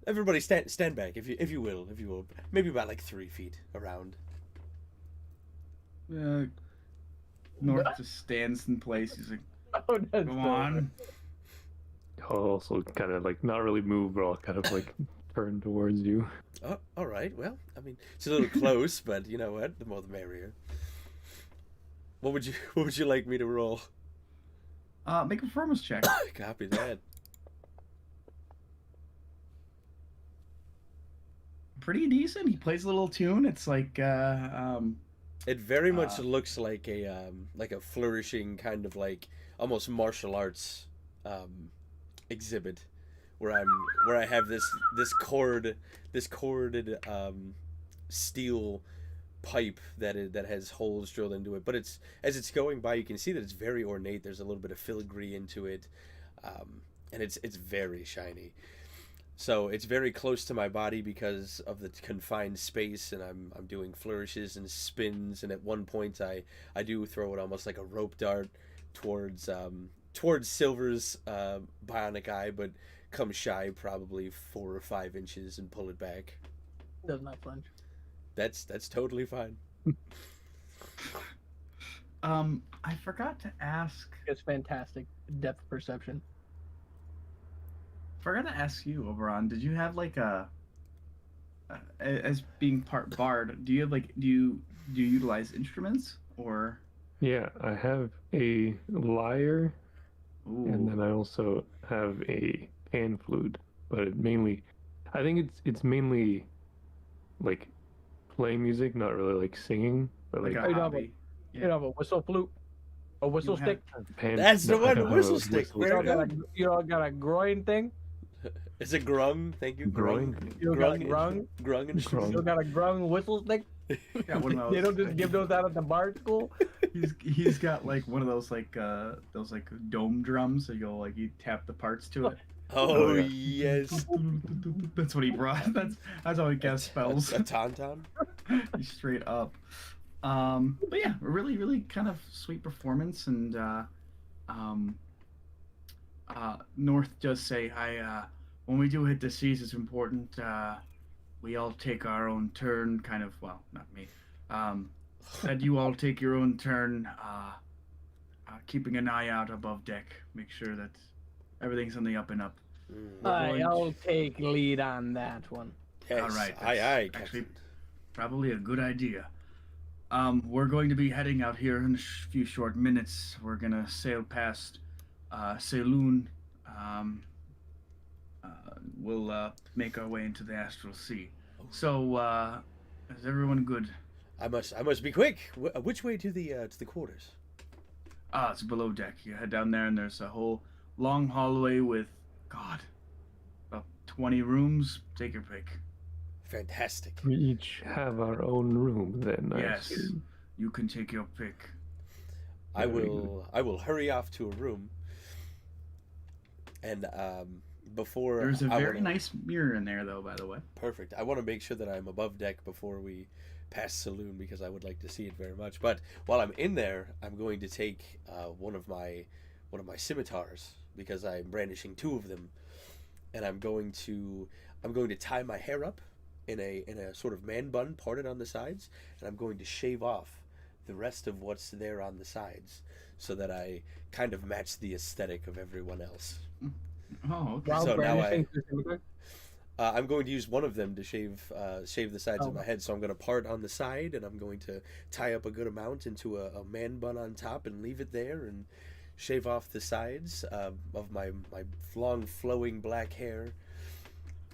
Everybody stand back if you will, maybe about like 3 feet around. North just stands in place. He's like, Oh, that's "Go so on." I'll also kind of like not really move, but I'll kind of like turn towards you. Oh, all right. Well, I mean, it's a little close, but you know what? The more the merrier. What would you like me to roll? Make a performance check. Copy that. Pretty decent. He plays a little tune. It's like It very much looks like a flourishing kind of like almost martial arts exhibit where I have this corded steel pipe that has holes drilled into it. But as it's going by, you can see that it's very ornate. There's a little bit of filigree into it, and it's very shiny. So it's very close to my body because of the confined space, and I'm doing flourishes and spins, and at one point I do throw it almost like a rope dart towards Silver's bionic eye, but come shy probably 4 or 5 inches and pull it back. does not flinch. That's totally fine. I forgot to ask. It's fantastic depth perception. Forgot to ask you, Oberon. Did you have like as being part bard? Do you utilize instruments or? Yeah, I have a lyre, Ooh. and then I also have a pan flute. But I think it's mainly like playing music, not really like singing. But like like a hobby. You know, a whistle flute, a whistle You stick. pan. That's the no, I one, don't have whistle a stick. whistle Very You all good. got you all got a groin thing. It's a grung. Thank you. Groin? You got a grung. Grung and Grung. You got a grung whistle stick. Yeah, one of They those. don't just give those out at the bar school. He's got like one of those like dome drums. So you tap the parts to it. Oh, yeah. yes. That's what he brought. That's how he casts spells. A tauntaun. He's straight up. But yeah, a really, really kind of sweet performance, and North does say, when we do hit the seas, it's important we all take our own turn. Kind of, well, not me. That you all take your own turn, keeping an eye out above deck. Make sure that everything's on the up and up. I'll take lead on that one. Yes. All right, Aye, that's aye, actually Captain. probably a good idea. We're going to be heading out here in a few short minutes. We're gonna sail past Saloon. We'll make our way into the Astral Sea. So, is everyone good? I must be quick. Which way to the quarters? It's below deck. You head down there, and there's a whole long hallway with, about 20 rooms. Take your pick. Fantastic. We each have our own room then. I Yes, assume. you can take your pick. I Very will hurry off to a room. And before There's a I very wanna- nice mirror in there, though, by the way. Perfect. I want to make sure that I'm above deck before we pass Saloon because I would like to see it very much. But while I'm in there, I'm going to take one of my scimitars because I'm brandishing 2 of them, and I'm going to tie my hair up in a sort of man bun parted on the sides, and I'm going to shave off the rest of what's there on the sides so that I kind of match the aesthetic of everyone else. Oh, okay. While So now brandishing the scimitar? I'm going to use one of them to shave the sides of Oh. my head. So I'm going to part on the side, and I'm going to tie up a good amount into a man bun on top and leave it there, and shave off the sides of my long flowing black hair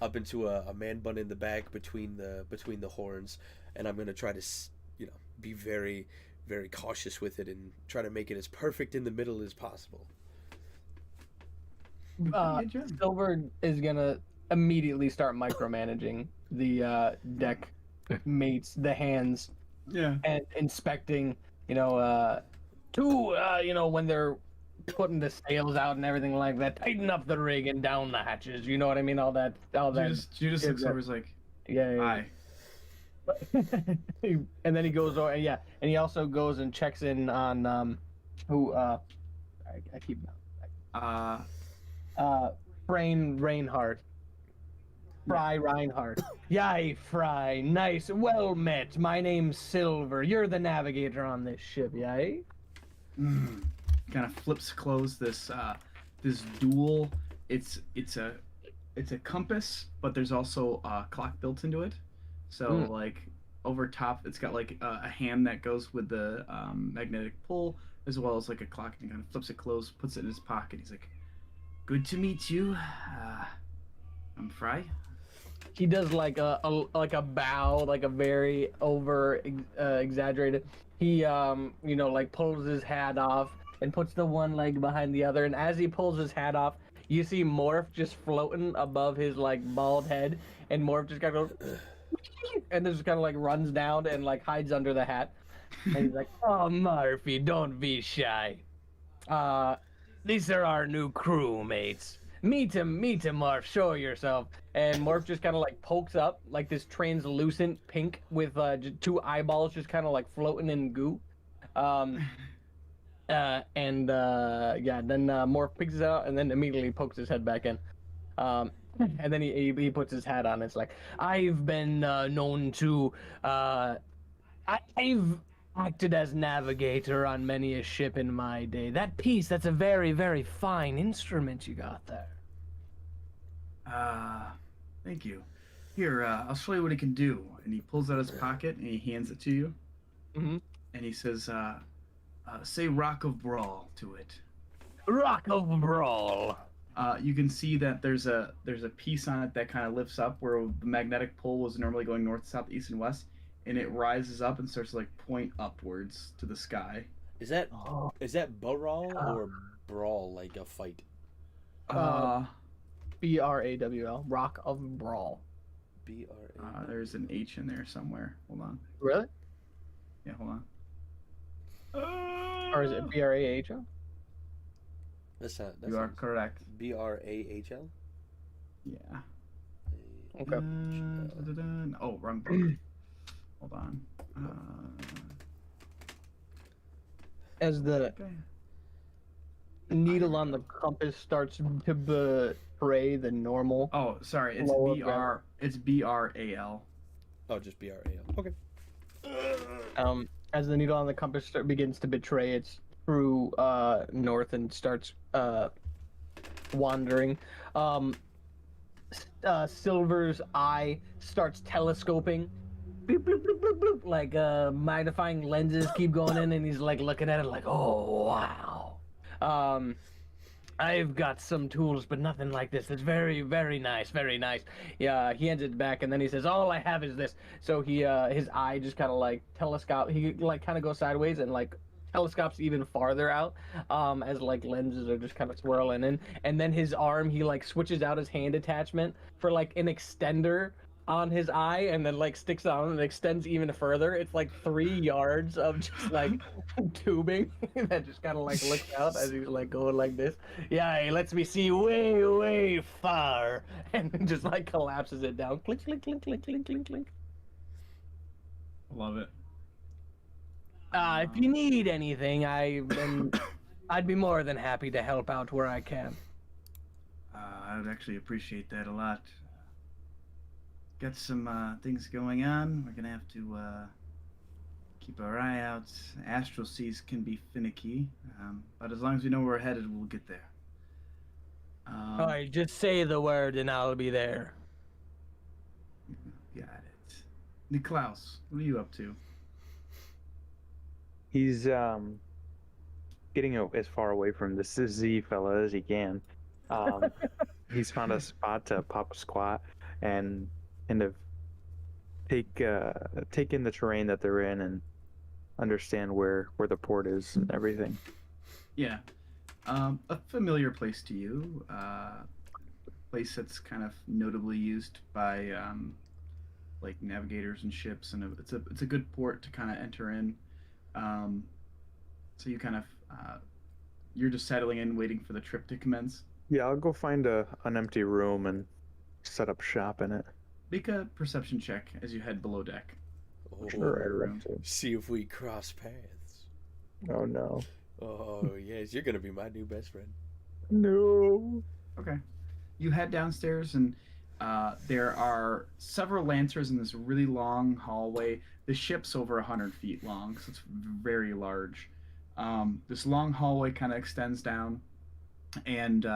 up into a man bun in the back between the horns. And I'm going to try to be very, very cautious with it and try to make it as perfect in the middle as possible. Good job. Silver is gonna immediately start micromanaging the deck mates, the hands, Yeah. and inspecting, when they're putting the sails out and everything like that, tighten up the rig and down the hatches. You know what I mean? All that. Judas looks over. Is like, Yeah. aye. And then he goes over, and he also goes and checks in on who I keep Reinhardt. Fry Reinhardt. Yay, Fry. Nice. Well met. My name's Silver. You're the navigator on this ship, yay? Kind of flips closed this dual. It's a compass, but there's also a clock built into it. So like over top, it's got like a hand that goes with the magnetic pull, as well as like a clock. And he kind of flips it closed, puts it in his pocket. He's like, "Good to meet you. I'm Fry." He does like a bow, like a very over exaggerated. He pulls his hat off and puts the one leg behind the other, and as he pulls his hat off, you see Morph just floating above his like bald head, and Morph just kind of goes and just kind of like runs down and like hides under the hat, and he's like, "Oh, Murphy, don't be shy. These are our new crewmates. Meet him, Morph. Show yourself." And Morph just kind of like pokes up like this translucent pink with two eyeballs just kind of like floating in goo. Then Morph picks it out and then immediately pokes his head back in. And then he puts his hat on. It's like, "I've been known to, I've acted as navigator on many a ship in my day. That piece, that's a very, very fine instrument you got there." Thank you. Here, I'll show you what it can do. And he pulls out his pocket and he hands it to you. Mm-hmm. And he says, "Say Rock of Brawl to it." Rock of Brawl. You can see that there's a piece on it that kind of lifts up where the magnetic pull was normally going north, south, east, and west, and it rises up and starts to like point upwards to the sky. Is that Baral or Brawl, like a fight? BRAWL. Rock of Brawl. BRA. There's an H in there somewhere. Hold on. Really? Yeah, hold on. Or is it BRAHL? That's not. You are correct. BRAHL. Yeah. Okay. Oh, wrong book. Hold on. As the Okay. needle on the compass starts to betray the normal. Oh, sorry. It's Lower BR. It's BRAL. Oh, just BRAL. Okay. As the needle on the compass begins to betray its true north and starts wandering, Silver's eye starts telescoping. Bloop, bloop, bloop, bloop, bloop, like magnifying lenses keep going in, and he's like looking at it like, "Oh wow, I've got some tools, but nothing like this. It's very, very nice, very nice." Yeah, he hands it back, and then he says, "All I have is this." So he his eye just kind of like telescope. He like kind of goes sideways and like telescopes even farther out, as like lenses are just kind of swirling in, and then his arm, he like switches out his hand attachment for like an extender on his eye, and then like sticks on and extends even further. It's like 3 yards of just like tubing that just kind of like looks out as he's like going like this. "Yeah, he lets me see way, way far," and then just like collapses it down. Clink, clink, clink, clink, clink, clink, clink. Love it. If you need anything, I'd be more than happy to help out where I can. I would actually appreciate that a lot. Got some things going on. We're gonna have to keep our eye out. Astral seas can be finicky, but as long as we know where we're headed, we'll get there. All right, just say the word and I'll be there. Got it. Niklaus, what are you up to? He's getting as far away from the Z fella as he can. He's found a spot to pop a squat and kind of take in the terrain that they're in, and understand where the port is and everything. Yeah. A familiar place to you. Place that's kind of notably used by like navigators and ships, and it's a good port to kind of enter in. Um, so you kind of you're just settling in, waiting for the trip to commence. Yeah, I'll go find an empty room and set up shop in it. Make a perception check as you head below deck. Oh, Sure. see if we cross paths. Oh no. Oh yes, you're gonna be my new best friend. No. Okay. You head downstairs, and there are several lancers in this really long hallway. The ship's over 100 feet long, so it's very large. This long hallway kind of extends down, and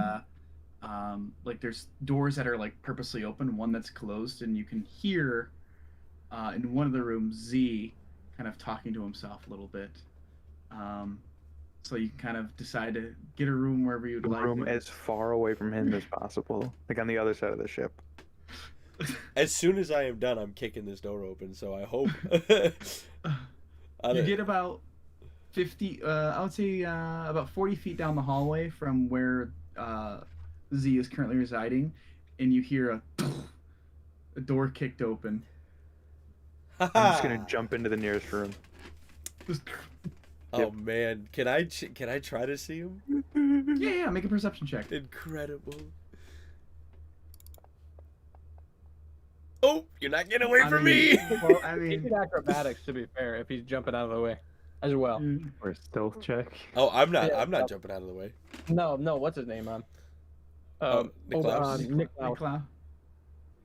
like there's doors that are like purposely open, one that's closed, and you can hear in one of the rooms Z kind of talking to himself a little bit. So you can kind of decide to get a room wherever you'd like. Room as far away from him as possible, like on the other side of the ship. As soon as I am done, I'm kicking this door open. So I hope. You get about 50. I would say about 40 feet down the hallway from where Z is currently residing, and you hear a door kicked open. I'm just gonna jump into the nearest room. Oh man, can I try to see him? Yeah, make a perception check. Incredible. Oh, you're not getting away from me. Well, I He mean, did acrobatics, to be fair, if he's jumping out of the way as well. Or a stealth check. Oh, I'm not. Yeah, I'm not jumping out of the way. No, what's his name, man? Niklaus? Niklaus.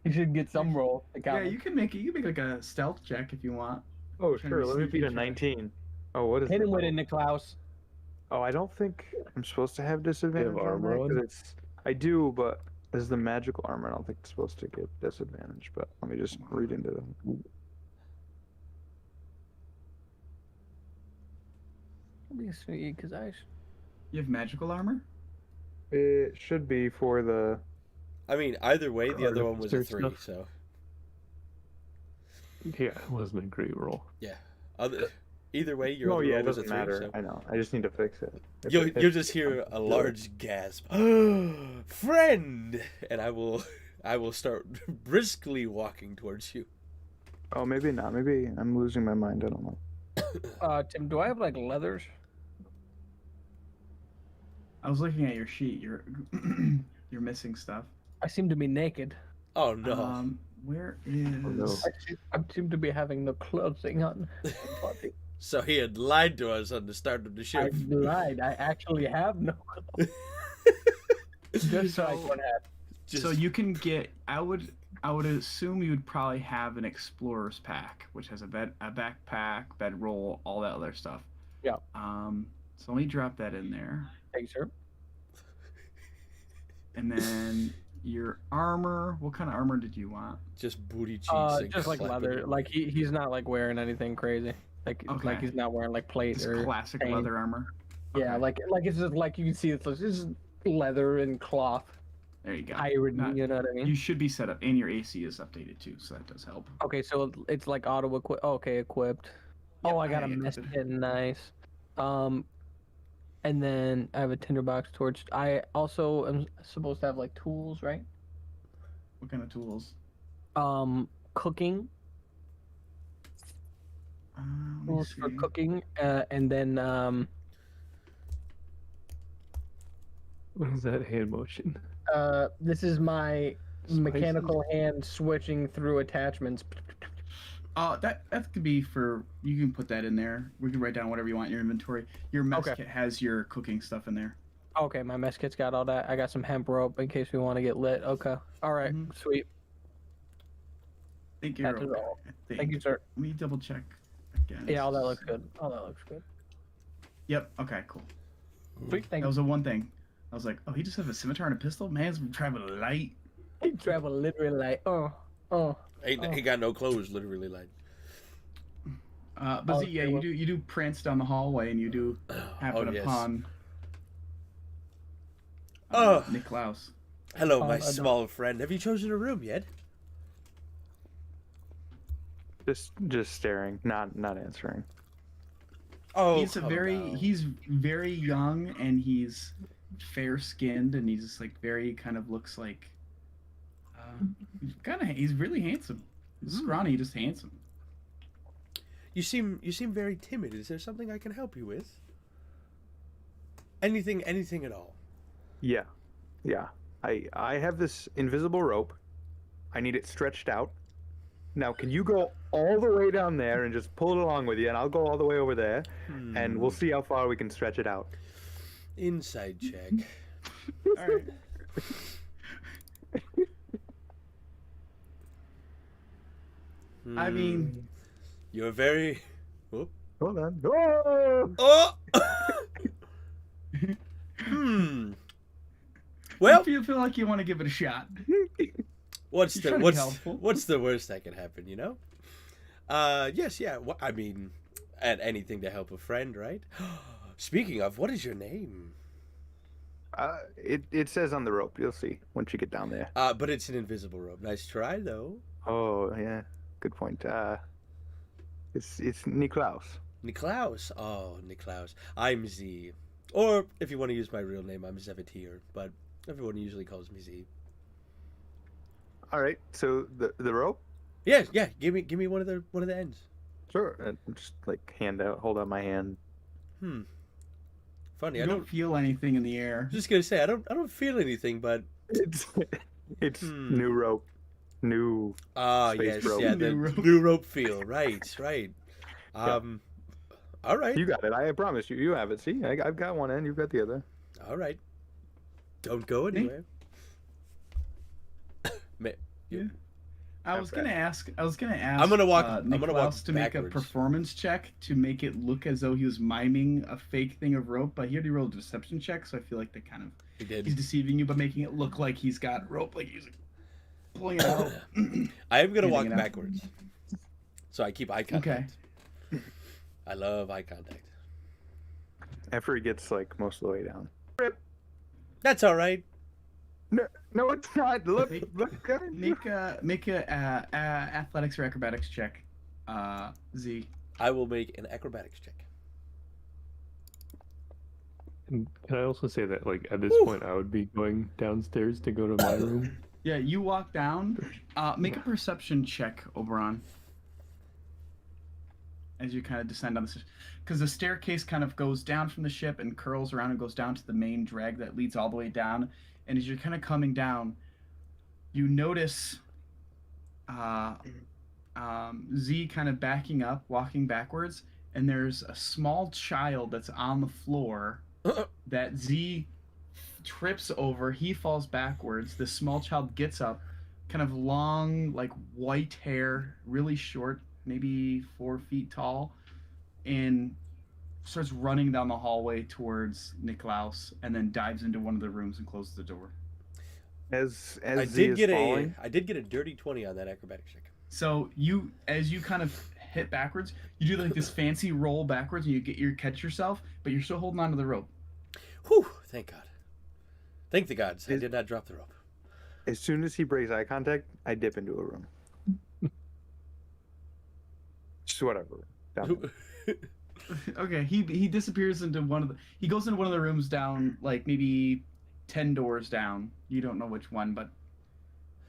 He should get some roll. To yeah, count. you can make it. You can make like a stealth check if you want. Oh Trying to sure, let me sneak beat a into it. 19. Oh, what is Hit it? him with it, Niklaus. Oh, I don't think I'm supposed to have disadvantage on armor that, 'cause on? I do, but this is the magical armor. I don't think it's supposed to get disadvantage. But let me just read into them. Be sweet, cause You have magical armor. It should be for the. I mean, either way, the other one was a Artificer 3. stuff. So Yeah, it wasn't a great roll. yeah. Either way, your Oh other yeah, roll it was a doesn't 3. matter. So. I know. I just need to fix it. If You'll it hits- you'll just hear a large gasp, friend, and I will start briskly walking towards you. Oh, maybe not. Maybe I'm losing my mind. I don't know. Tim, do I have like leathers? I was looking at your sheet. You're you're missing stuff. I seem to be naked. Oh no! Where is? no. I seem to be having no clothing on. So he had lied to us on the start of the I ship. lied. I actually have no clothes. Just so I don't have. Just- So you can get. I would assume you would probably have an explorer's pack, which has a backpack, bedroll, all that other stuff. Yeah. So let me drop that in there, Thanks, sir. and then your armor. What kind of armor did you want? just booty cheeks. And Just like clapping leather. it. Like he's not like wearing anything crazy. Like Okay. he's not wearing like plate Just or classic chain. leather armor. Yeah, Okay. like it's just like you can see it's just leather and cloth. There you go. Iron, Not- you know what I mean? You should be set up, and your AC is updated too, so that does help. Okay, so it's like auto equip. Okay, equipped. Yep, Oh, I got a it. mess kit. Nice. And then I have a tinderbox torch. I also am supposed to have like tools, right? What kind of tools? Cooking Let me tools for see. cooking, and then What is that hand motion? this is my Spices? mechanical hand switching through attachments. That could be for. You can put that in there. We can write down whatever you want in your inventory. Your mess Okay. kit has your cooking stuff in there. Okay, my mess kit's got all that. I got some hemp rope in case we want to get lit. Okay, all right, Mhm. sweet. I think you're That is okay. all. I think. Thank you, sir. Let me double check again. Yeah, all that looks good. All that looks good. Yep. Okay. Cool. Sweet, thank That you. was the one thing. I was like, oh, he just has a scimitar and a pistol. Man's traveling light. He travel literally like, He got no clothes, literally. Like, But Oh, see, yeah, okay, well- you do prance down the hallway, and you do happen yes. upon Oh. Niklaus. Hello, Oh, my I don't- small friend. Have you chosen a room yet? Just staring, not answering. Oh, he's he's very young, and he's fair skinned, and he's just like very kind of looks like he's really handsome. He's scrawny, just handsome. You seem very timid. Is there something I can help you with? Anything at all? Yeah. I have this invisible rope. I need it stretched out. Now, can you go all the way down there and just pull it along with you, and I'll go all the way over there, and we'll see how far we can stretch it out. Inside check. All right. I mean, you're very. Oh. Hold on. Oh! Oh! Well, you feel like you want to give it a shot. what's You're trying to be helpful. what's the worst that can happen? You know? Yes, yeah. I mean, at anything to help a friend, right? Speaking of, what is your name? It says on the rope. You'll see once you get down there. But it's an invisible rope. Nice try, though. Oh yeah, good point. It's Niklaus. Niklaus. Oh, Niklaus. I'm Z. Or if you want to use my real name, I'm Zevetier. But everyone usually calls me Z. All right. So the rope. Yeah. Give me one of the ends. Sure. And just like hold out my hand. Funny. I don't feel anything in the air. I'm just gonna say I don't feel anything, but it's new rope, new. Yes, rope. yeah, the new rope feel. Right. All right. You got it. I promise you. You have it. See, I've got one end. You've got the other. All right. Don't go anywhere. Yeah. I was gonna ask. I'm gonna walk Niklaus to make a backwards. performance check to make it look as though he was miming a fake thing of rope, but he already rolled a deception check, so I feel like he's deceiving you, but making it look like he's got rope, like he's pulling it out. I am gonna walk backwards, so I keep eye contact. Okay. I love eye contact. After he gets like most of the way down. That's all right. No, it's not. Look. Make a athletics or acrobatics check, Z. I will make an acrobatics check. And can I also say that, like, at this point, I would be going downstairs to go to my room? Yeah, you walk down. Make a perception check, Oberon. As you kind of descend on the stairs. Because the staircase kind of goes down from the ship and curls around and goes down to the main drag that leads all the way down. And as you're kind of coming down, you notice Z kind of backing up, walking backwards. And there's a small child that's on the floor that Z trips over. He falls backwards. The small child gets up, kind of long, like white hair, really short, maybe 4 feet tall, and starts running down the hallway towards Niklaus, and then dives into one of the rooms and closes the door. As I Z did is get a dirty 20 on that acrobatics check. So as you kind of hit backwards, you do like this fancy roll backwards, and you catch yourself, but you're still holding onto the rope. Whew! Thank God. Thank the gods. I did not drop the rope. As soon as he breaks eye contact, I dip into a room. Just whatever. Down there. Okay, he disappears into he goes into one of the rooms down, like maybe 10 doors down. You don't know which one, but I'm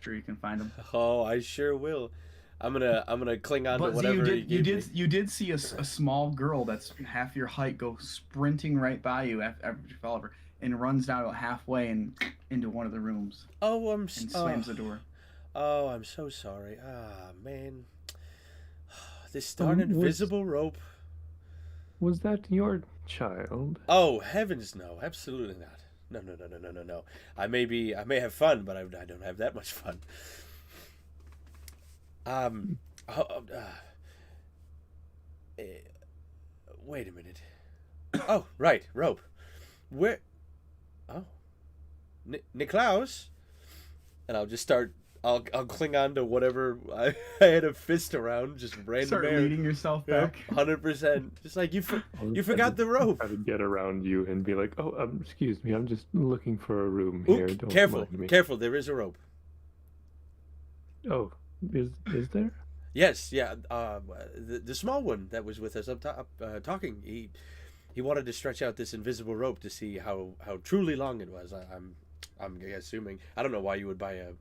sure you can find him. Oh, I sure will. I'm gonna cling on to whatever you did see a small girl that's half your height go sprinting right by you after you fell over, and runs down about halfway and into one of the rooms. Oh, and slams the door. Oh, I'm so sorry. Ah, man. This darn invisible rope. Was that your child? Oh, heavens no. Absolutely not. No. I may have fun, but I don't have that much fun. Wait a minute. Oh, right, rope. Where? Oh, Niklaus. And I'll just start. I'll cling on to whatever I had a fist around, just random. Start leading yourself back. 100%. Just like you forgot the rope. Try to get around you and be like, "Oh, excuse me, I'm just looking for a room Ooh, here. Don't careful, mind me." careful. There is a rope. Oh, is there? Yes, yeah. The small one that was with us up top talking. He wanted to stretch out this invisible rope to see how truly long it was. I'm assuming. I don't know why you would buy an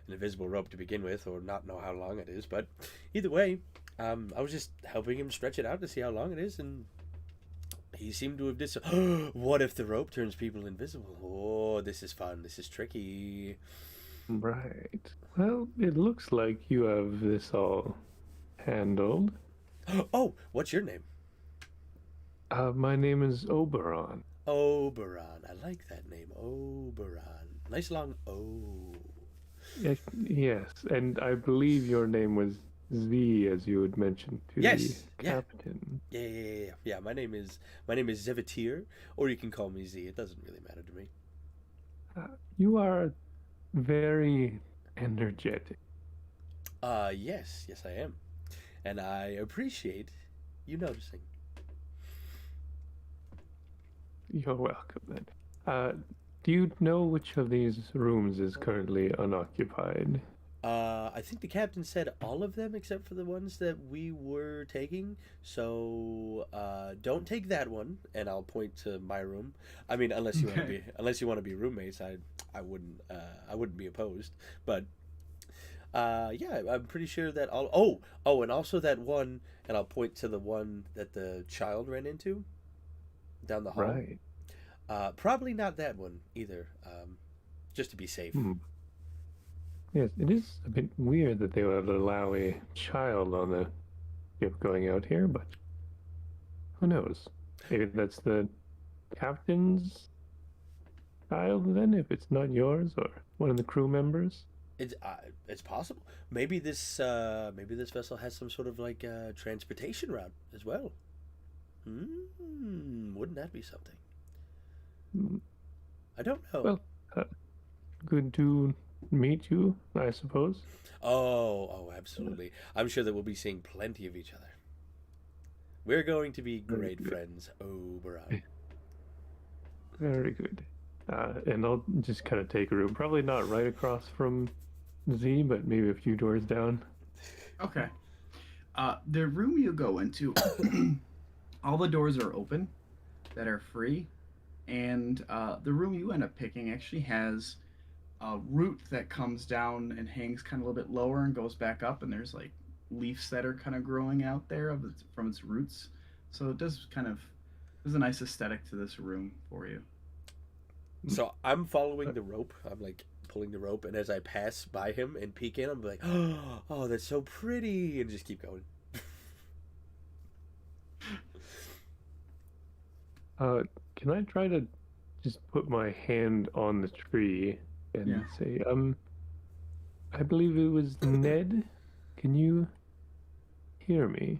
invisible rope to begin with, or not know how long it is. But either way, I was just helping him stretch it out to see how long it is, and he seemed to have What if the rope turns people invisible? Oh, this is fun. This is tricky. Right. Well, it looks like you have this all handled. Oh, what's your name? My name is Oberon. Oberon. I like that name. Oberon. Nice long O. Yes, and I believe your name was Z, as you had mentioned to Yes, the yeah. captain. Yeah. My name is Zevatir, or you can call me Z. It doesn't really matter to me. You are very energetic. Yes, I am, and I appreciate you noticing. You're welcome then. Do you know which of these rooms is currently unoccupied? I think the captain said all of them except for the ones that we were taking. So, don't take that one, and I'll point to my room. I mean, unless you want to be roommates, I wouldn't be opposed. But, yeah, I'm pretty sure that all. And also that one, and I'll point to the one that the child ran into down the hall. Right. Probably not that one either. Just to be safe. Yes, it is a bit weird that they would allow a child on the ship going out here, but who knows? Maybe that's the captain's child then, if it's not yours or one of the crew members. It's possible. Maybe this vessel has some sort of like transportation route as well. Wouldn't that be something? Hmm. I don't know. Well, good to meet you, I suppose. Oh, absolutely. I'm sure that we'll be seeing plenty of each other. We're going to be Very great good. friends, Oberon. Very good. And I'll just kind of take a room, probably not right across from Z, but maybe a few doors down. Okay. The room you go into, all the doors are open that are free, and the room you end up picking actually has a root that comes down and hangs kind of a little bit lower and goes back up, and there's like leaves that are kind of growing out there from its roots. So it does there's a nice aesthetic to this room for you. So I'm following the rope. I'm like pulling the rope, and as I pass by him and peek in, I'm like, oh, that's so pretty, and just keep going. Can I try to just put my hand on the tree and say, I believe it was Ned. Can you hear me?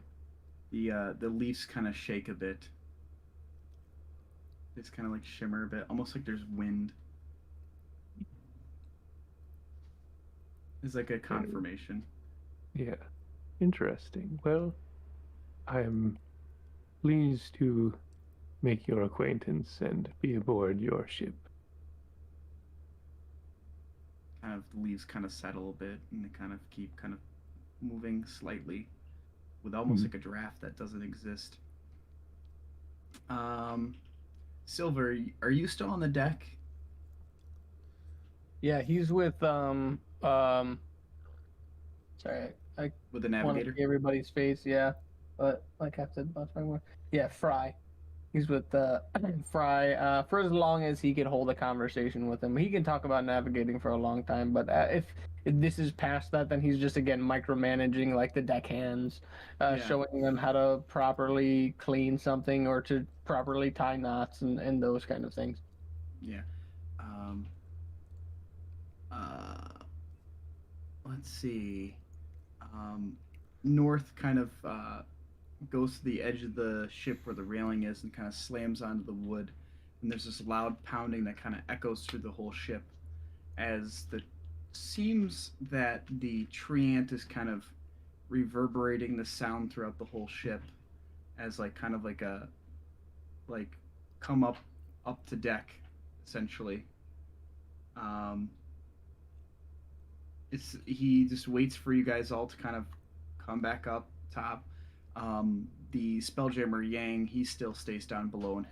The leaves kind of shake a bit. It's kind of like shimmer a bit, almost like there's wind. It's like a confirmation. Yeah, interesting. Well, I'm pleased to make your acquaintance and be aboard your ship. Kind of the leaves kind of settle a bit, and they kind of keep kind of moving slightly, with almost like a draft that doesn't exist. Silver, are you still on the deck? Yeah, he's with sorry, I With the want to navigator? see everybody's face. Yeah, but like I said, about 21. Yeah, Fry. He's with Fry for as long as he can hold a conversation with him. He can talk about navigating for a long time, but if this is past that, then he's just again micromanaging like the deckhands, showing them how to properly clean something or to properly tie knots and those kind of things. Yeah. Let's see. North kind of goes to the edge of the ship where the railing is and kind of slams onto the wood. And there's this loud pounding that kind of echoes through the whole ship as the seems that the treant is kind of reverberating the sound throughout the whole ship as like kind of like a like come up to deck essentially. He just waits for you guys all to kind of come back up top. The spelljammer Yang, he still stays down below in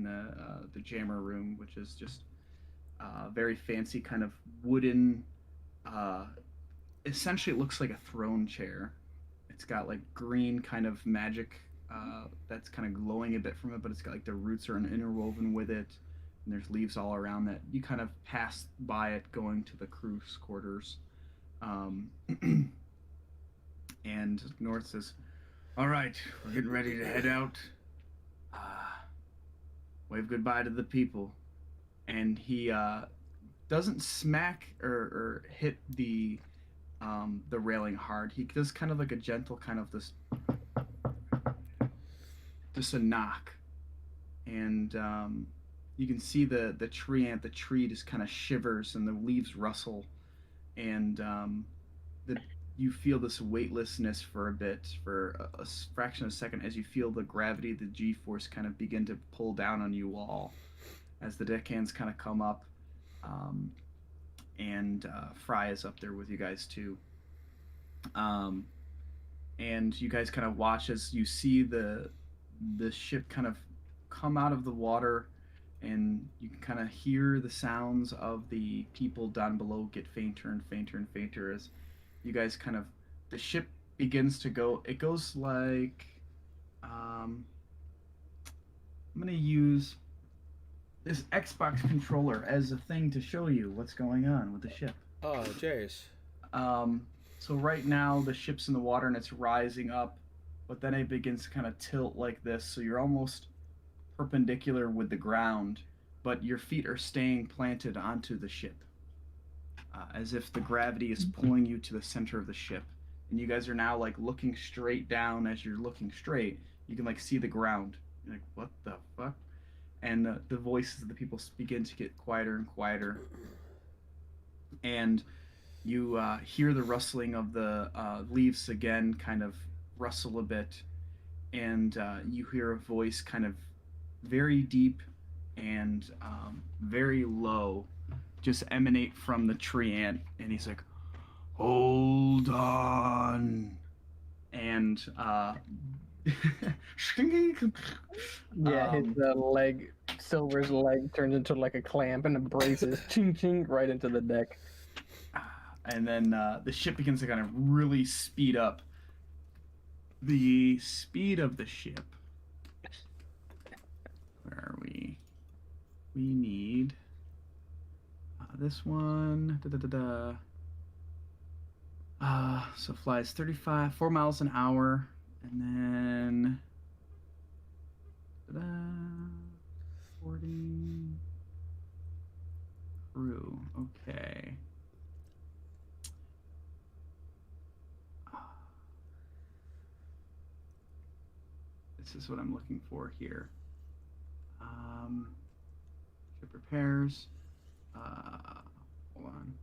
the jammer room, which is just very fancy kind of wooden. Uh, Essentially, it looks like a throne chair. It's got like green kind of magic that's kind of glowing a bit from it, but it's got like the roots are interwoven with it, and there's leaves all around that. You kind of pass by it going to the crew's quarters. Um, and North says, "All right, we're getting ready to head out. Uh, wave goodbye to the people." And he doesn't smack or hit the railing hard. He does kind of like a gentle kind of this, just a knock, and you can see the tree just kind of shivers and the leaves rustle, and the you feel this weightlessness for a bit, for a fraction of a second, as you feel the gravity, the G-force kind of begin to pull down on you all, as the deckhands kind of come up, and Fry is up there with you guys too. And you guys kind of watch as you see the ship kind of come out of the water, and you can kind of hear the sounds of the people down below get fainter and fainter and fainter as you guys kind of, the ship begins to go. It goes like, I'm gonna use this Xbox controller as a thing to show you what's going on with the ship. Oh, Jace. So right now the ship's in the water and it's rising up, but then it begins to kind of tilt like this, so you're almost perpendicular with the ground, but your feet are staying planted onto the ship, as if the gravity is pulling you to the center of the ship. And you guys are now like looking straight down. As you're looking straight, you can like see the ground. You're like, what the fuck? And the voices of the people begin to get quieter and quieter, and you hear the rustling of the leaves again, kind of rustle a bit, and you hear a voice kind of very deep and very low just emanate from the tree ant, and he's like, "Hold on," and his leg, Silver's leg, turns into like a clamp and embraces ching ching right into the deck. And then the ship begins to kind of really speed up. The speed of the ship. Where are we? We need this one. So flies 4 miles an hour, and then 40 crew. Okay. This is what I'm looking for here. Ship repairs. Hold on.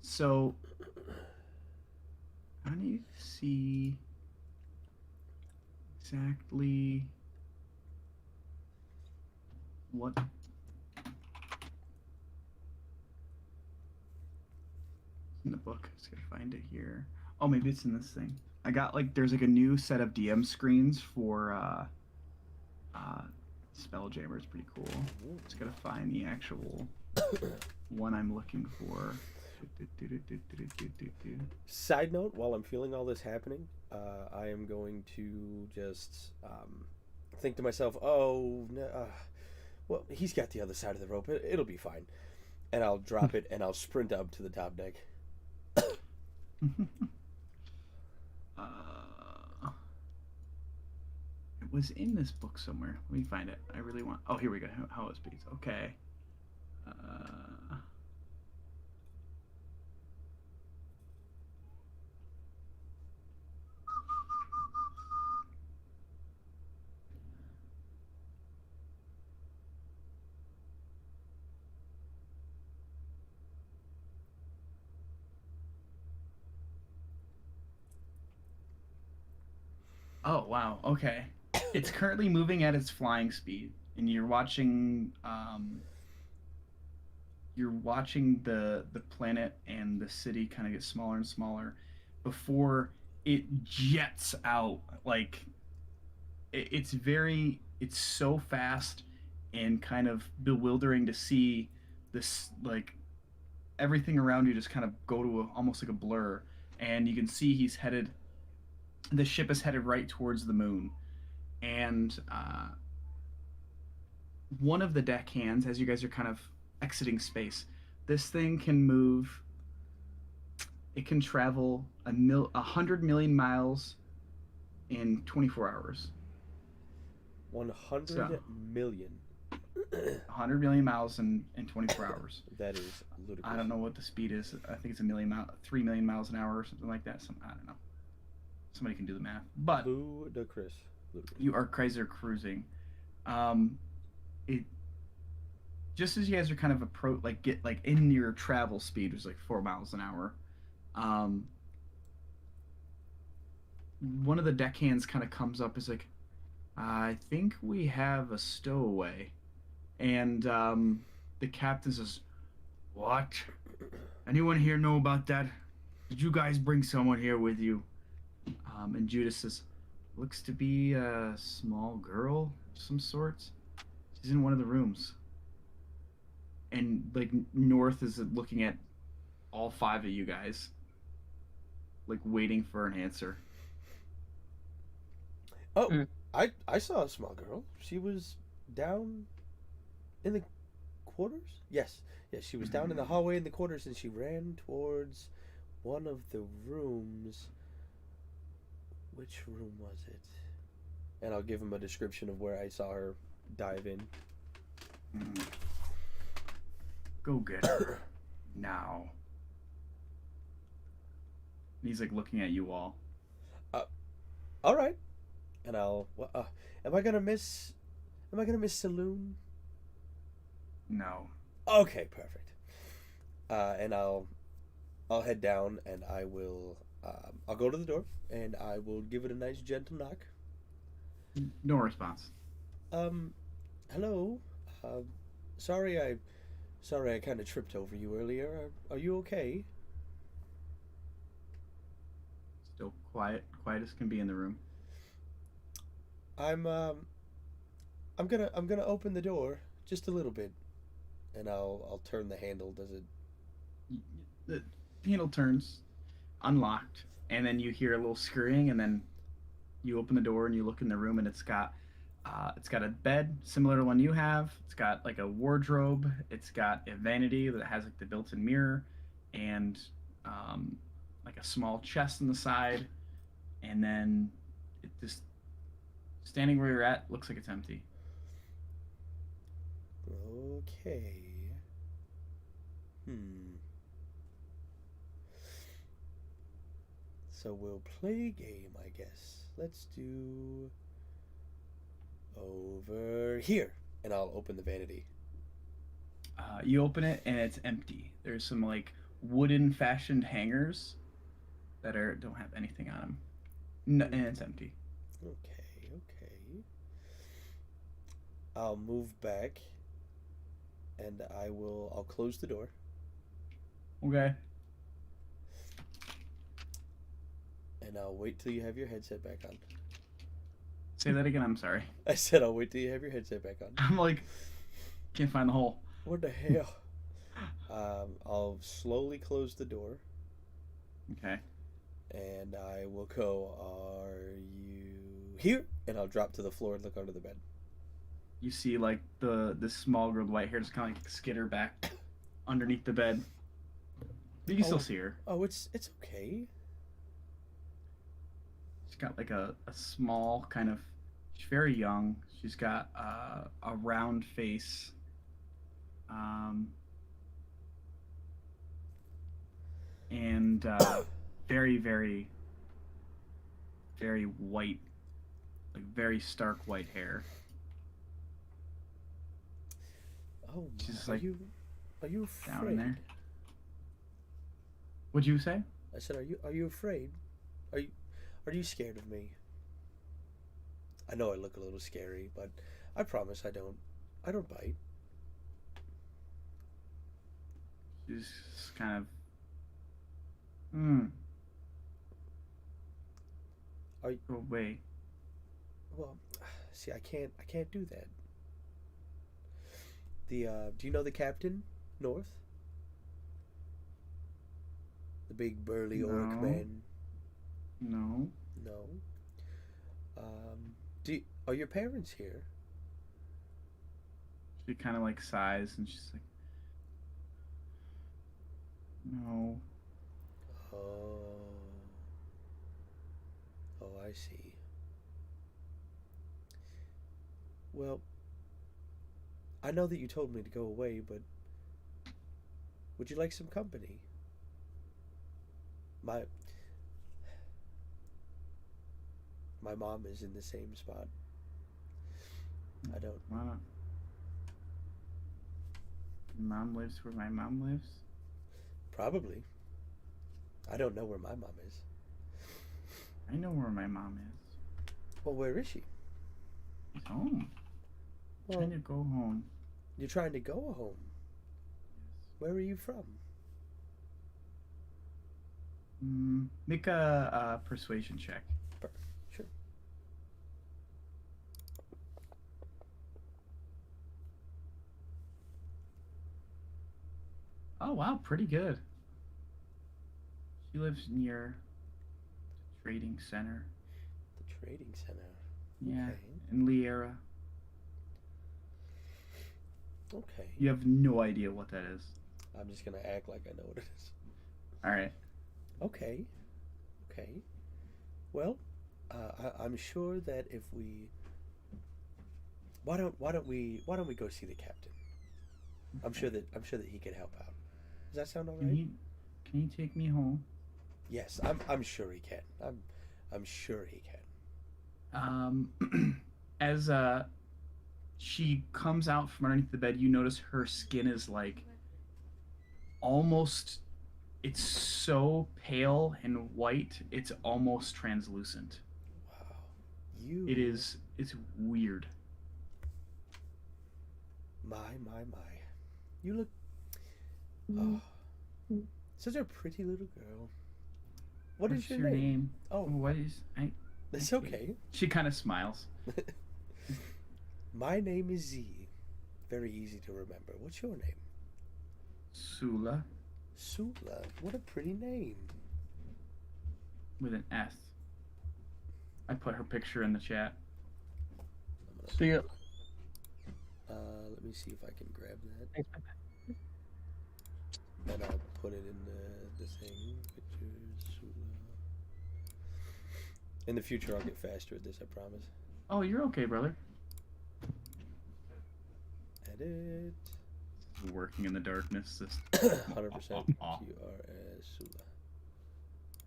So I need to see exactly what in the book. I just gotta find it here. Oh, maybe it's in this thing. I got like, there's like a new set of DM screens for Spelljammer. It's pretty cool. Just gotta find the actual one I'm looking for. Side note, while I'm feeling all this happening, I am going to just think to myself, oh, well, he's got the other side of the rope. It'll be fine. And I'll drop it and I'll sprint up to the top deck. It was in this book somewhere. Let me find it. I really want. Oh, here we go. How it speeds. Okay. Oh, wow. Okay. It's currently moving at its flying speed. and you're watching the planet and the city kind of get smaller and smaller before it jets out. Like it's so fast and kind of bewildering to see this, like everything around you just kind of go to almost like a blur, and you can see the ship is headed right towards the moon. And one of the deckhands, as you guys are kind of exiting space, this thing can move. It can travel 100 million miles in 24 hours. 100 million. 100 million miles in 24 hours. That is ludicrous. I don't know what the speed is. I think it's 3 million miles an hour or something like that. I don't know. Somebody can do the math. But Ludicrous. you are Kaiser cruising. It just as you guys are kind of get like in your travel speed, was like 4 miles an hour. One of the deckhands kind of comes up, is like, I think we have a stowaway. And the captain says, "What? Anyone here know about that? Did you guys bring someone here with you?" And Judas says, "Looks to be a small girl of some sort. She's in one of the rooms." And like North is looking at all 5 of you guys, like waiting for an answer. Oh, I saw a small girl. She was down in the quarters? Yes, she was down in the hallway in the quarters, and she ran towards one of the rooms. Which room was it? And I'll give him a description of where I saw her dive in. Go get her now. And he's like looking at you all. All right. And I'll. Am I gonna miss Saloon? No. Okay, perfect. And I'll head down, and I will. I'll go to the door, and I will give it a nice gentle knock. No response. Hello. Sorry I kind of tripped over you earlier. Are you okay? Still quiet as can be in the room. I'm gonna open the door just a little bit, and I'll turn the handle. Does it? The handle turns, unlocked, and then you hear a little scurrying, and then you open the door and you look in the room, and it's got a bed similar to one you have. It's got like a wardrobe. It's got a vanity that has like the built-in mirror, and like a small chest on the side, and then it just standing where you're at looks like it's empty. Okay. So we'll play a game, I guess. Let's do over here, and I'll open the vanity. You open it and it's empty. There's some like wooden fashioned hangers that don't have anything on them. No, and it's empty. Okay. I'll move back, and I'll close the door. Okay. And I'll wait till you have your headset back on. Say that again, I'm sorry. I said I'll wait till you have your headset back on. I'm like, can't find the hole. What the hell? I'll slowly close the door. Okay. And I will go, "Are you here?" And I'll drop to the floor and look under the bed. You see like this small girl with white hair just kind of like skitter back underneath the bed. But you can still see her. Oh, it's okay. She's got like a small kind of. She's very young. She's got a round face. And very, very, very white, like very stark white hair. Oh, She's are like you afraid? down in there. What'd you say? I said, are you afraid? Are you scared of me? I know I look a little scary, but I promise I don't. I don't bite. She's just kind of. Hmm. Are you, Go away. well, see, I can't. I can't do that. The do you know the captain, North? The big burly orc No. man. No. No. Are your parents here? She kind of like sighs and she's like, no. Oh. Oh, I see. Well, I know that you told me to go away, but would you like some company? My my mom is in the same spot. I don't. Why not? Your mom lives where my mom lives? Probably. I don't know where my mom is. I know where my mom is. Well, where is she? She's home. Well, Trying to go home. you're trying to go home. Where are you from? Make a persuasion check. Sure. Oh wow, pretty good. She lives near the trading center. The trading center. Yeah, Okay. in Liera. Okay. You have no idea what that is. I'm just gonna act like I know what it is. All right. Okay. Okay. Well, I'm sure that if we why don't we go see the captain? I'm sure that he could help out. Does that sound all right? Can you take me home? Yes, I'm sure he can. I'm sure he can. As she comes out from underneath the bed, you notice her skin is like almost, it's so pale and white, it's almost translucent. Wow. It's weird. My. You look oh, such a pretty little girl. What is What's your name? Oh, what is It's okay. She kind of smiles. My name is Z. Very easy to remember. What's your name? Sula. Sula. What a pretty name. With an S. I put her picture in the chat. See ya. Let me see if I can grab that. Thanks. And I'll put it in the thing. Pictures, Sula. In the future, I'll get faster at this, I promise. Oh, you're okay, brother. Edit. Working in the darkness. 100% QRS Sula.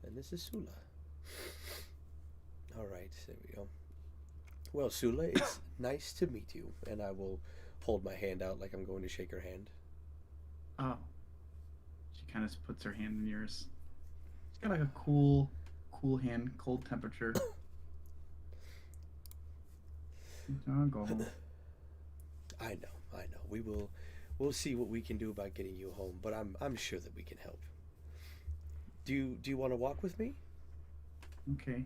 And this is Sula. Alright, there we go. Well, Sula, it's nice to meet you. And I will hold my hand out like I'm going to shake her hand. Oh. She kind of puts her hand in yours. She's got like a cool hand, cold temperature. I'll go home. I know. We'll see what we can do about getting you home, but I'm sure that we can help. Do you want to walk with me? Okay.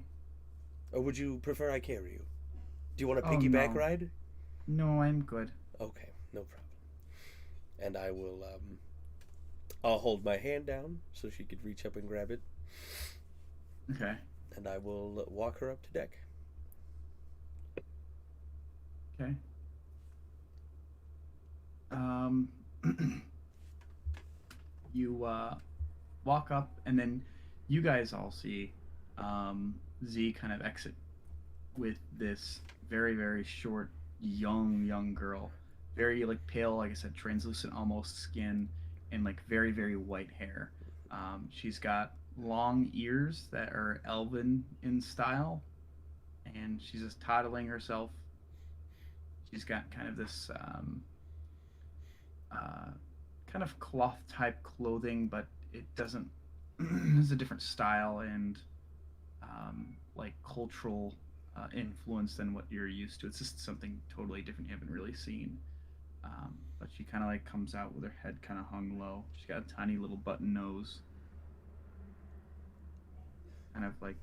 Or would you prefer I carry you? Do you want a Oh, piggyback no. ride? No, I'm good. Okay, no problem. And I will I'll hold my hand down so she could reach up and grab it. Okay. And I will walk her up to deck. Okay. You walk up, and then you guys all see Z kind of exit with this very, very short, young girl. Very like pale, like I said, translucent almost skin, and like very, very white hair. She's got long ears that are elven in style, and she's just toddling herself. She's got kind of this kind of cloth type clothing, but it doesn't. It's a different style and like cultural influence than what you're used to. It's just something totally different you haven't really seen. But she kind of like comes out with her head kind of hung low. She's got a tiny little button nose. Kind of like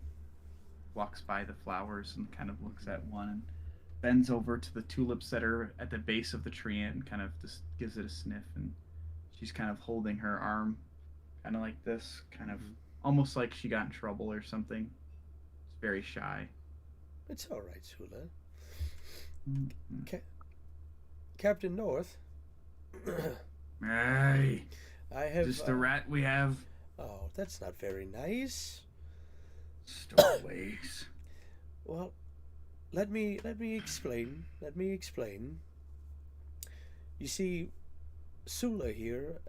walks by the flowers and kind of looks at one and bends over to the tulips that are at the base of the tree and kind of just gives it a sniff. And she's kind of holding her arm kind of like this, kind of almost like she got in trouble or something. It's very shy. It's all right, Sula. Mm-hmm. Captain North. Hey, I have. just the rat we have. Oh, that's not very nice. Stowaways. Well, let me explain. Let me explain. You see, Sula here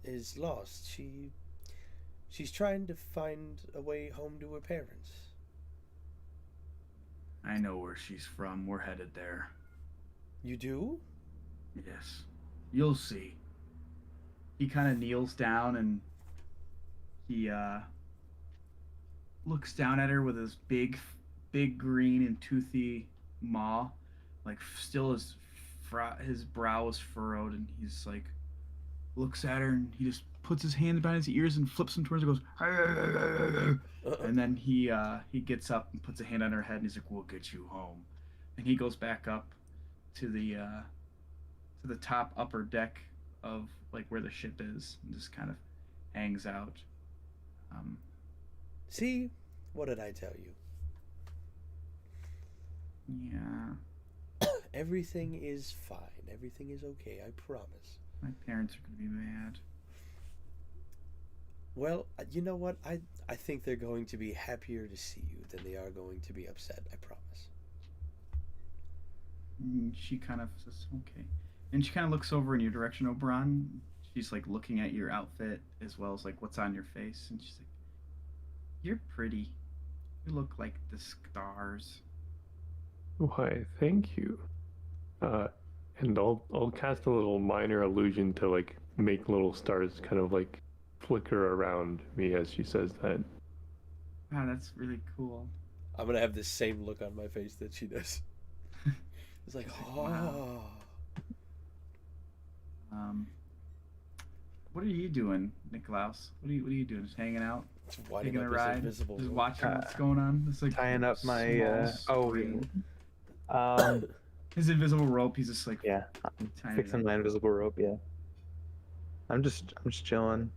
is lost. She's trying to find a way home to her parents. I know where she's from. We're headed there. You do? Yes. You'll see. He kind of kneels down and he looks down at her with his big green and toothy maw, like still his brow is furrowed, and he's like looks at her and he just puts his hand behind his ears and flips them towards her and goes, and then he gets up and puts a hand on her head and he's like, we'll get you home. And he goes back up to the top upper deck of like where the ship is and just kind of hangs out. See? What did I tell you? Yeah. Everything is fine. Everything is okay, I promise. My parents are going to be mad. Well, you know what? I think they're going to be happier to see you than they are going to be upset, I promise. And she kind of says, okay. And she kind of looks over in your direction, Oberon. She's like looking at your outfit as well as like what's on your face. And she's like, you're pretty. You look like the stars. Why, thank you. And I'll cast a little minor illusion to like make little stars kind of like flicker around me as she says that. Wow, that's really cool. I'm gonna have the same look on my face that she does. It's like, oh. Wow. What are you doing, Nikolaus? What are you doing? Just hanging out? Just winding Taking a up his ride? invisible Just rope. watching what's going on? It's like Tying up my screen. His invisible rope. He's just like yeah, I'm tying it fixing up. my invisible rope. Yeah, I'm just chilling.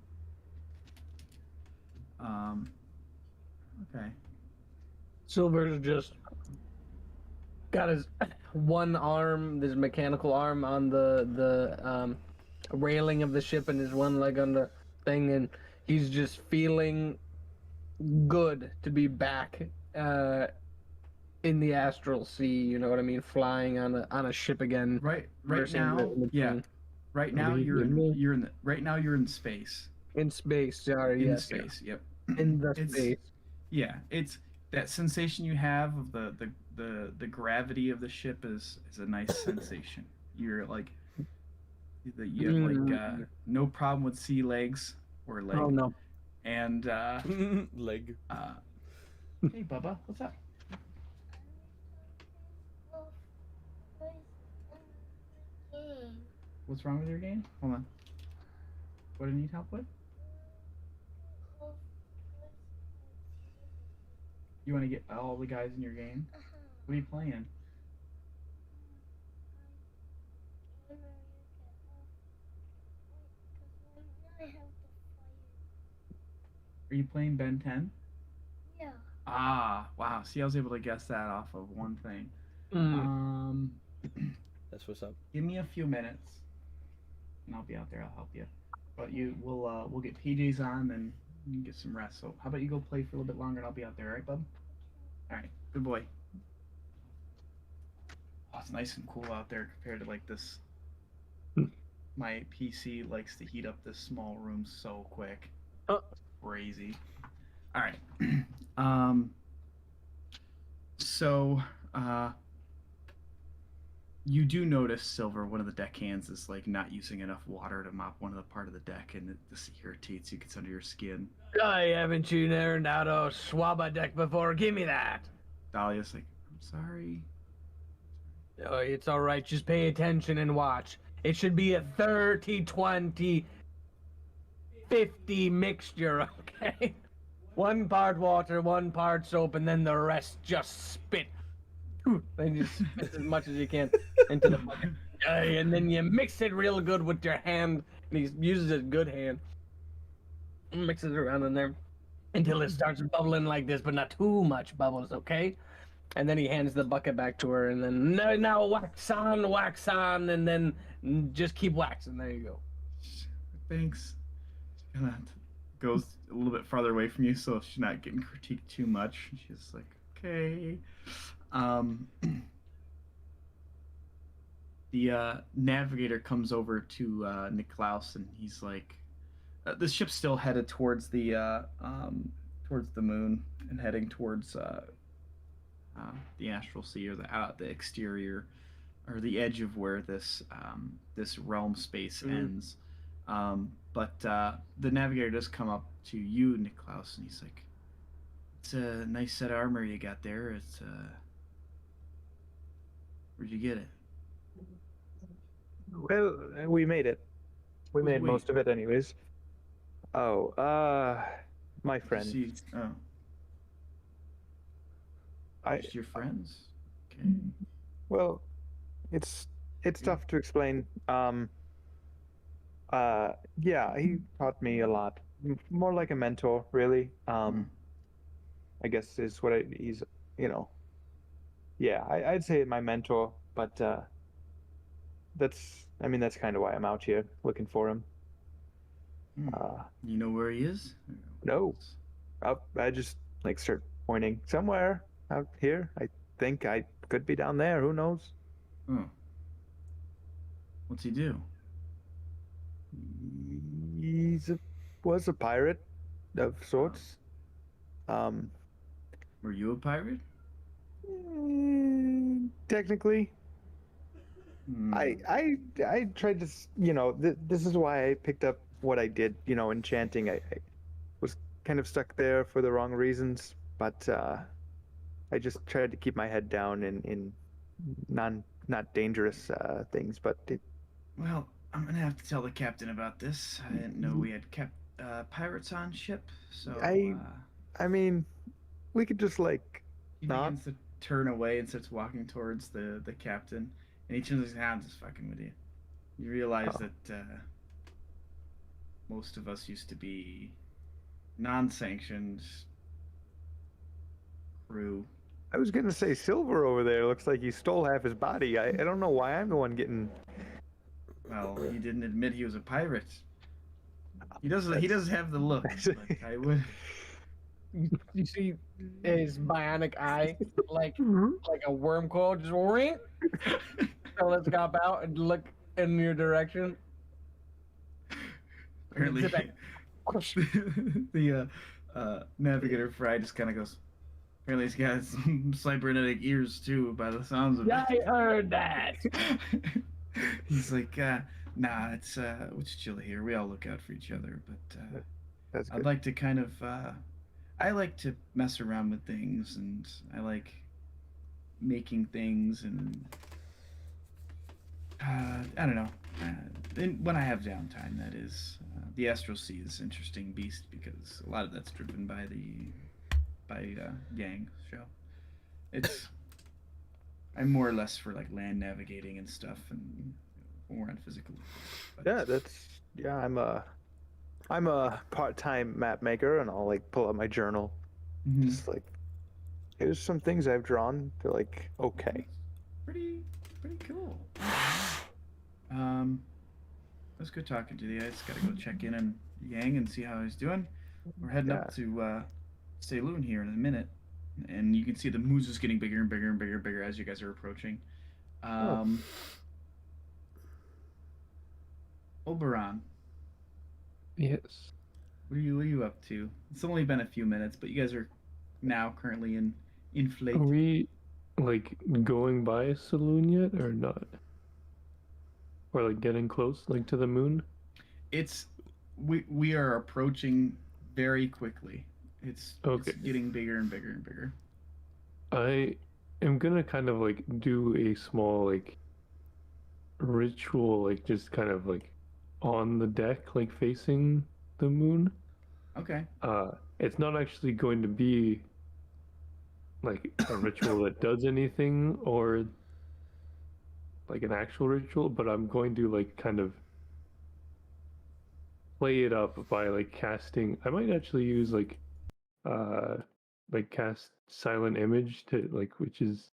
Okay. Silver's just got his one arm, this mechanical arm on the railing of the ship and his one leg on the thing, and he's just feeling good to be back in the astral sea. You know what I mean? Flying on a ship again. Right Versing now, the yeah. thing. Right now you're in space. In space, sorry. In Yes. space. Yep. In the It's- space. Yeah, it's that sensation you have of the gravity of the ship is a nice sensation. You're like you have like no problem with sea legs or leg. Oh no. And Leg. hey Bubba, what's up? What's wrong with your game? Hold on. What do you need help with? You want to get all the guys in your game? What are you playing? Are you playing Ben 10? Yeah. Ah, wow. See, I was able to guess that off of one thing. That's what's up. Give me a few minutes, and I'll be out there. I'll help you. But we'll get PJs on, and you can get some rest. So how about you go play for a little bit longer, and I'll be out there. All right, bub? All right. Good boy. Oh, it's nice and cool out there compared to like this. My PC likes to heat up this small room so quick. Crazy. All right. So, you do notice, Silver, one of the deckhands is like not using enough water to mop one of the part of the deck, and it just irritates you, gets under your skin. I haven't you learned how to swab a deck before? Give me that. Dahlia's like, Sorry. Oh, it's all right. Just pay attention and watch. It should be a 30-20-50 mixture, okay? 1 part water, 1 part soap, and then the rest just spit. And you spit as much as you can into the bucket. And then you mix it real good with your hand. And he uses his good hand. Mixes it around in there until it starts bubbling like this, but not too much bubbles, okay? And then he hands the bucket back to her, and then now wax on, and then just keep waxing. There you go. Thanks. She kind of goes a little bit farther away from you, so she's not getting critiqued too much. She's like, okay. The navigator comes over to Niklaus, and he's like, the ship's still headed towards the moon and heading towards the astral sea, or the exterior, or the edge of where this realm space ends. But the navigator does come up to you, Niklaus, and he's like, "It's a nice set of armor you got there. It's where'd you get it?" Well, we made it. We made Wait. most of it, anyways. Oh, my friend. Just your friends? Okay. Well, it's tough to explain. Yeah, he taught me a lot. More like a mentor, really. I guess is what he's, Yeah, I'd say my mentor, but that's kind of why I'm out here looking for him. You know where he is? No. I just start pointing somewhere out here. I think I could be down there. Who knows? Oh. What's he do? Was a pirate of sorts. Were you a pirate? Technically. I tried to, this is why I picked up what I did, enchanting. I was kind of stuck there for the wrong reasons, but I just tried to keep my head down in not dangerous things, but Well, I'm gonna have to tell the captain about this. I didn't know we had kept pirates on ship, so I mean, we could just he begins to turn away and starts walking towards the captain, and he turns his hands, just fucking with you. You realize that most of us used to be non-sanctioned crew. I was gonna say Silver over there looks like he stole half his body. I don't know why I'm the one getting. Well, he didn't admit he was a pirate. He doesn't have the look, but I would. You see his bionic eye, like a worm coil, just ring. So let's hop out and look in your direction. Apparently, the navigator Fry just kind of goes. Apparently, he's got some cybernetic ears too, by the sounds of it. I heard that. He's like, nah, it's we'll just chill here. We all look out for each other, but That's good. I'd like to kind of, I like to mess around with things, and I like making things, and I don't know. When I have downtime, that is. The Astral Sea is an interesting beast because a lot of that's driven by Yang's show. I'm more or less for like land navigating and stuff, and more on physical. I'm a part-time map maker, and I'll pull out my journal, just here's some things I've drawn. They're okay. Pretty cool. It was good talking to you. I just gotta go check in on Yang and see how he's doing. We're heading up to Saloon here in a minute, and you can see the moose is getting bigger and bigger and bigger and bigger as you guys are approaching. Oberon. Yes. What are you up to? It's only been a few minutes, but you guys are now currently in Fleet. Are we going by a saloon yet or not? Or getting close to the moon? We are approaching very quickly. It's getting bigger and bigger and bigger. am gonna kind of like do a small like ritual, like just kind of like on the deck, like facing the moon. Okay. It's not actually going to be like a ritual that does anything or like an actual ritual, but I'm going to like kind of play it up by like casting. I might actually use uh cast silent image to like, which is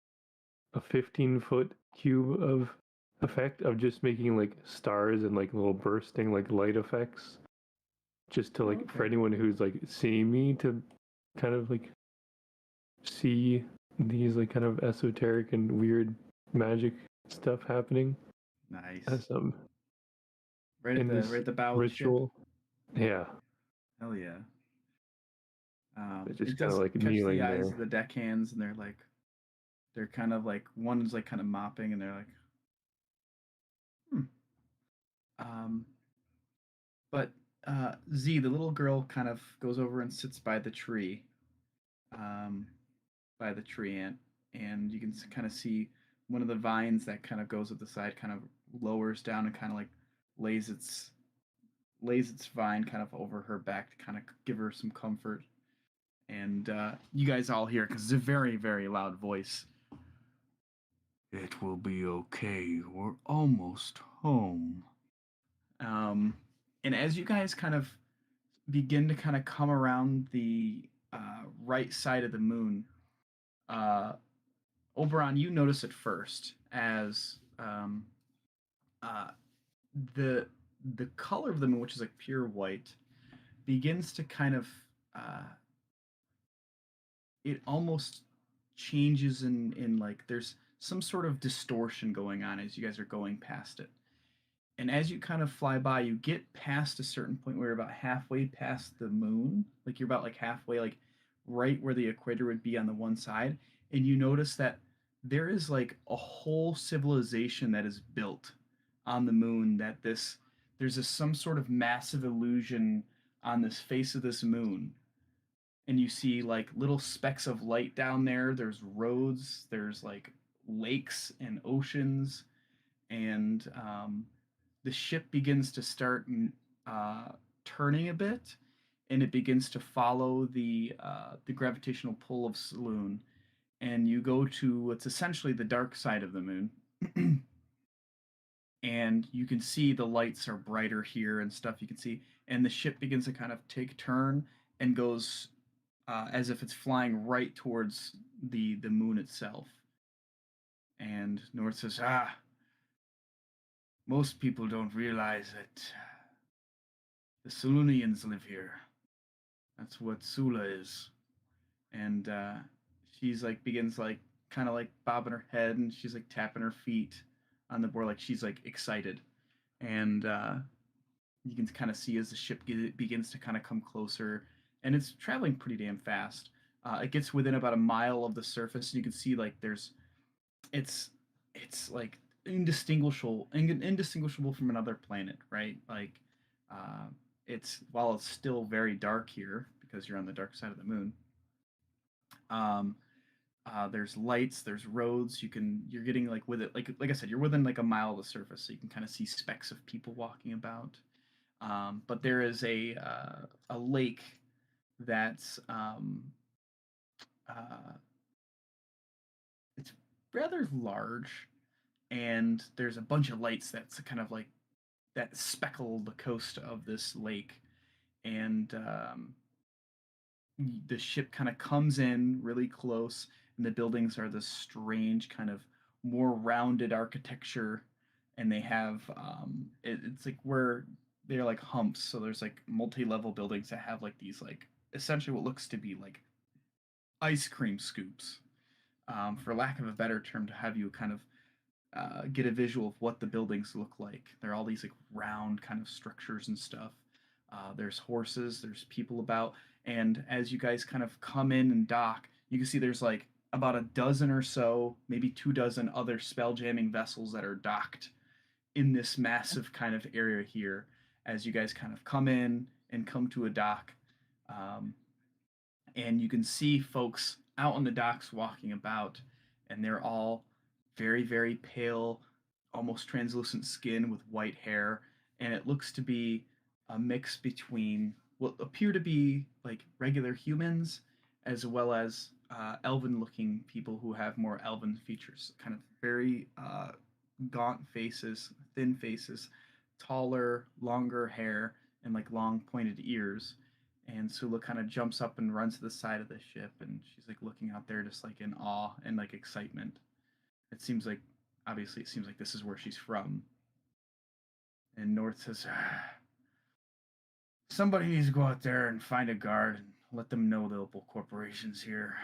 a 15-foot cube of effect of just making like stars and like little bursting like light effects, just to like for Okay. anyone who's like seeing me to kind of like see these like kind of esoteric and weird magic stuff happening Nice. as Right in this at the bow of the ship. ritual. Yeah, Hell yeah. it's just It kind of does like catch the kneeling eyes there. of the deckhands, and they're kind of like one's like kind of mopping, and they're like, hmm. Um, but Z, the little girl, kind of goes over and sits by the tree, um, by the tree ant, and you can kind of see one of the vines that kind of goes at the side, kind of lowers down and kind of like lays its lays its vine kind of over her back to kind of give her some comfort. And you guys all hear because it's a very, very loud voice. It will be okay. We're almost home. Um, and as you guys kind of begin to kind of come around the right side of the moon, uh, Oberon, you notice it first as uh, the the color of the moon, which is like pure white, begins to kind of uh, it almost changes in like there's some sort of distortion going on as you guys are going past it. And as you kind of fly by, you get past a certain point where you're about halfway past the moon. Like you're about like halfway, like right where the equator would be on the one side. And you notice that there is like a whole civilization that is built on the moon. There's some sort of massive illusion on this face of this moon. And you see like little specks of light down there. There's roads, there's like lakes and oceans. And the ship begins to start uh, turning a bit, and it begins to follow the gravitational pull of Saloon, and you go to what's essentially the dark side of the moon, and you can see the lights are brighter here and stuff. You can see, and the ship begins to kind of take a turn and goes as if it's flying right towards the moon itself. And North says, "Ah, most people don't realize that the Selunians live here. That's what Sula is." And she's like begins like kind of like bobbing her head, and she's like tapping her feet on the board like she's like excited. And you can kind of see as the ship begins to kind of come closer, and it's traveling pretty damn fast. It gets within about a mile of the surface, and you can see like it's it's like indistinguishable from another planet, right? Like uh, it's while it's still very dark here because you're on the dark side of the moon. Um, there's lights, there's roads. You're getting like with it like I said, you're within like a mile of the surface, so you can kind of see specks of people walking about. But there is a lake that's uh, it's rather large, and there's a bunch of lights that's kind of like that speckle the coast of this lake. And the ship kind of comes in really close, and the buildings are this strange kind of more rounded architecture, and they have it's like where they're like humps, so there's like multi-level buildings that have like these like essentially what looks to be like ice cream scoops, for lack of a better term, to have you kind of get a visual of what the buildings look like. They're all these like round kind of structures and stuff. There's horses, there's people about, and as you guys kind of come in and dock, you can see there's like about a dozen or so, maybe 2 dozen other spell jamming vessels that are docked in this massive kind of area here. As you guys kind of come in and come to a dock, um, and you can see folks out on the docks walking about, and they're all very, very pale, almost translucent skin with white hair, and it looks to be a mix between what appear to be like regular humans as well as elven looking people who have more elven features, kind of very gaunt faces, thin faces, taller, longer hair, and like long pointed ears. And Sula kind of jumps up and runs to the side of the ship, and she's like looking out there just like in awe and like excitement. It seems like, obviously, it seems like this is where she's from. And North says, somebody needs to go out there and find a guard and let them know the local corporation's here.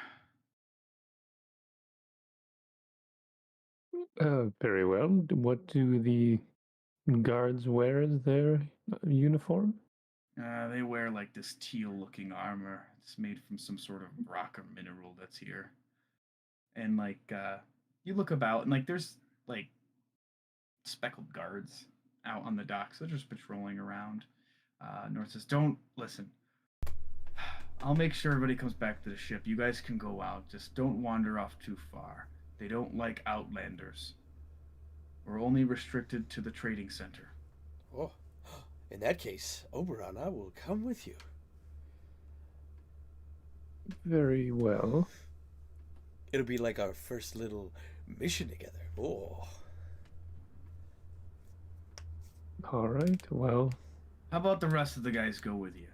Very well. What do the guards wear as their uniform? They wear like this teal-looking armor. It's made from some sort of rock or mineral that's here. And like, you look about, and like, there's like speckled guards out on the docks. They're just patrolling around. North says, "Don't listen. I'll make sure everybody comes back to the ship. You guys can go out. Just don't wander off too far. They don't like outlanders. We're only restricted to the trading center." Oh, in that case, Oberon, I will come with you. Very well. It'll be like our first little mission together. Oh. All right. Well, How about the rest of the guys go with you?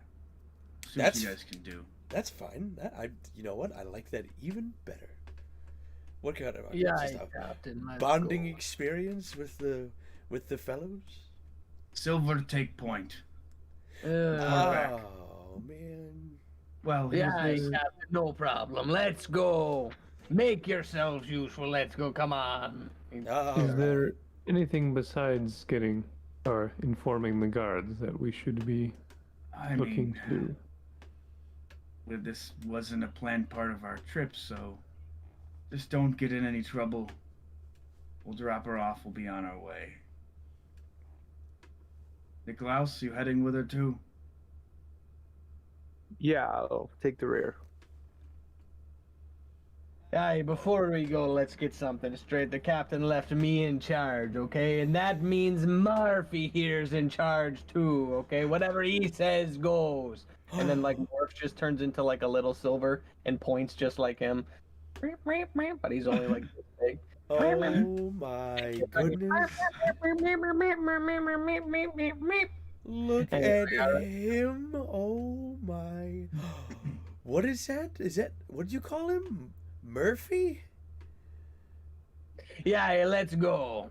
See what you guys can do. That's fine. You know what? I like that even better. What kind of Yeah, Captain. Let's bonding go. experience with the fellows? Silver, take point. Uh, Oh man. Well, yeah, here's Captain, no problem. Let's go. Make yourselves useful. Let's go. Come on. is there anything besides getting or informing the guards that we should be I looking mean, to? this wasn't a planned part of our trip, so just don't get in any trouble. We'll drop her off. We'll be on our way. Niklaus, you heading with her too? Yeah, I'll take the rear. Hey, before we go, let's get something straight. The captain left me in charge, okay? And that means Murphy here's in charge too, okay? Whatever he says goes. And then like Morph just turns into like a little silver and points just like him. But he's only like this big. Oh my goodness. Look at him. Oh my. What is that? What did you call him? Murphy? Yeah, let's go.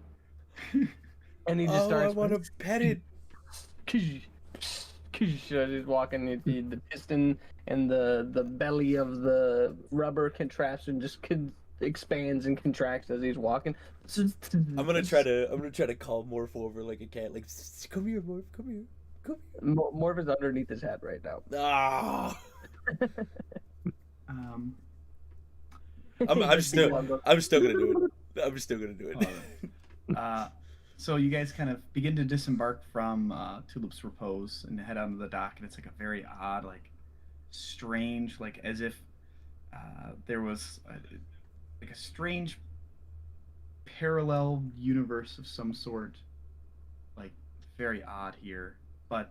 And he just starts. I want to pet it. Just walking the piston and the belly of the rubber contraction just expands and contracts as he's walking. I'm gonna try to call Morph over like a cat. Like, come here, Morph. Come here. Come here. Morph is underneath his head right now. Ah. I'm still gonna do it. I'm still gonna do it. So you guys kind of begin to disembark from Tulip's Repose and head onto the dock, and it's like a very odd, like strange, like as if there was like a strange parallel universe of some sort. Like very odd here, but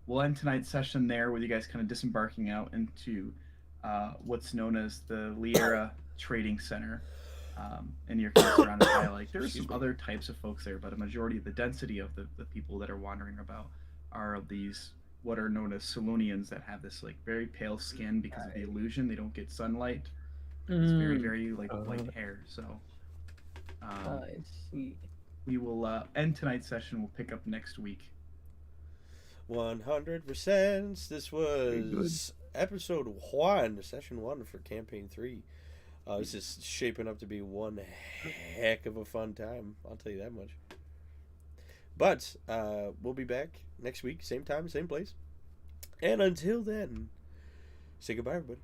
we'll end tonight's session there with you guys kind of disembarking out into what's known as the Liera Trading Center. And you're kind of surrounded by like there's some other types of folks there, but a majority of the density of the people that are wandering about are of these what are known as Solunians that have this like very pale skin because of the illusion. They don't get sunlight. It's very, very like light hair. So I see. we will end tonight's session. We'll pick up next week. 100%. This was episode 1, session 1 for campaign 3. This is shaping up to be one heck of a fun time. I'll tell you that much. But we'll be back next week, same time, same place. And until then, say goodbye, everybody.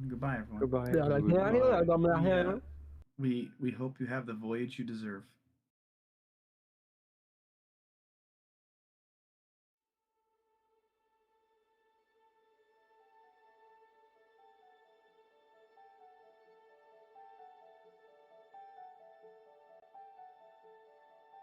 Goodbye, everyone. Goodbye. We hope you have the voyage you deserve.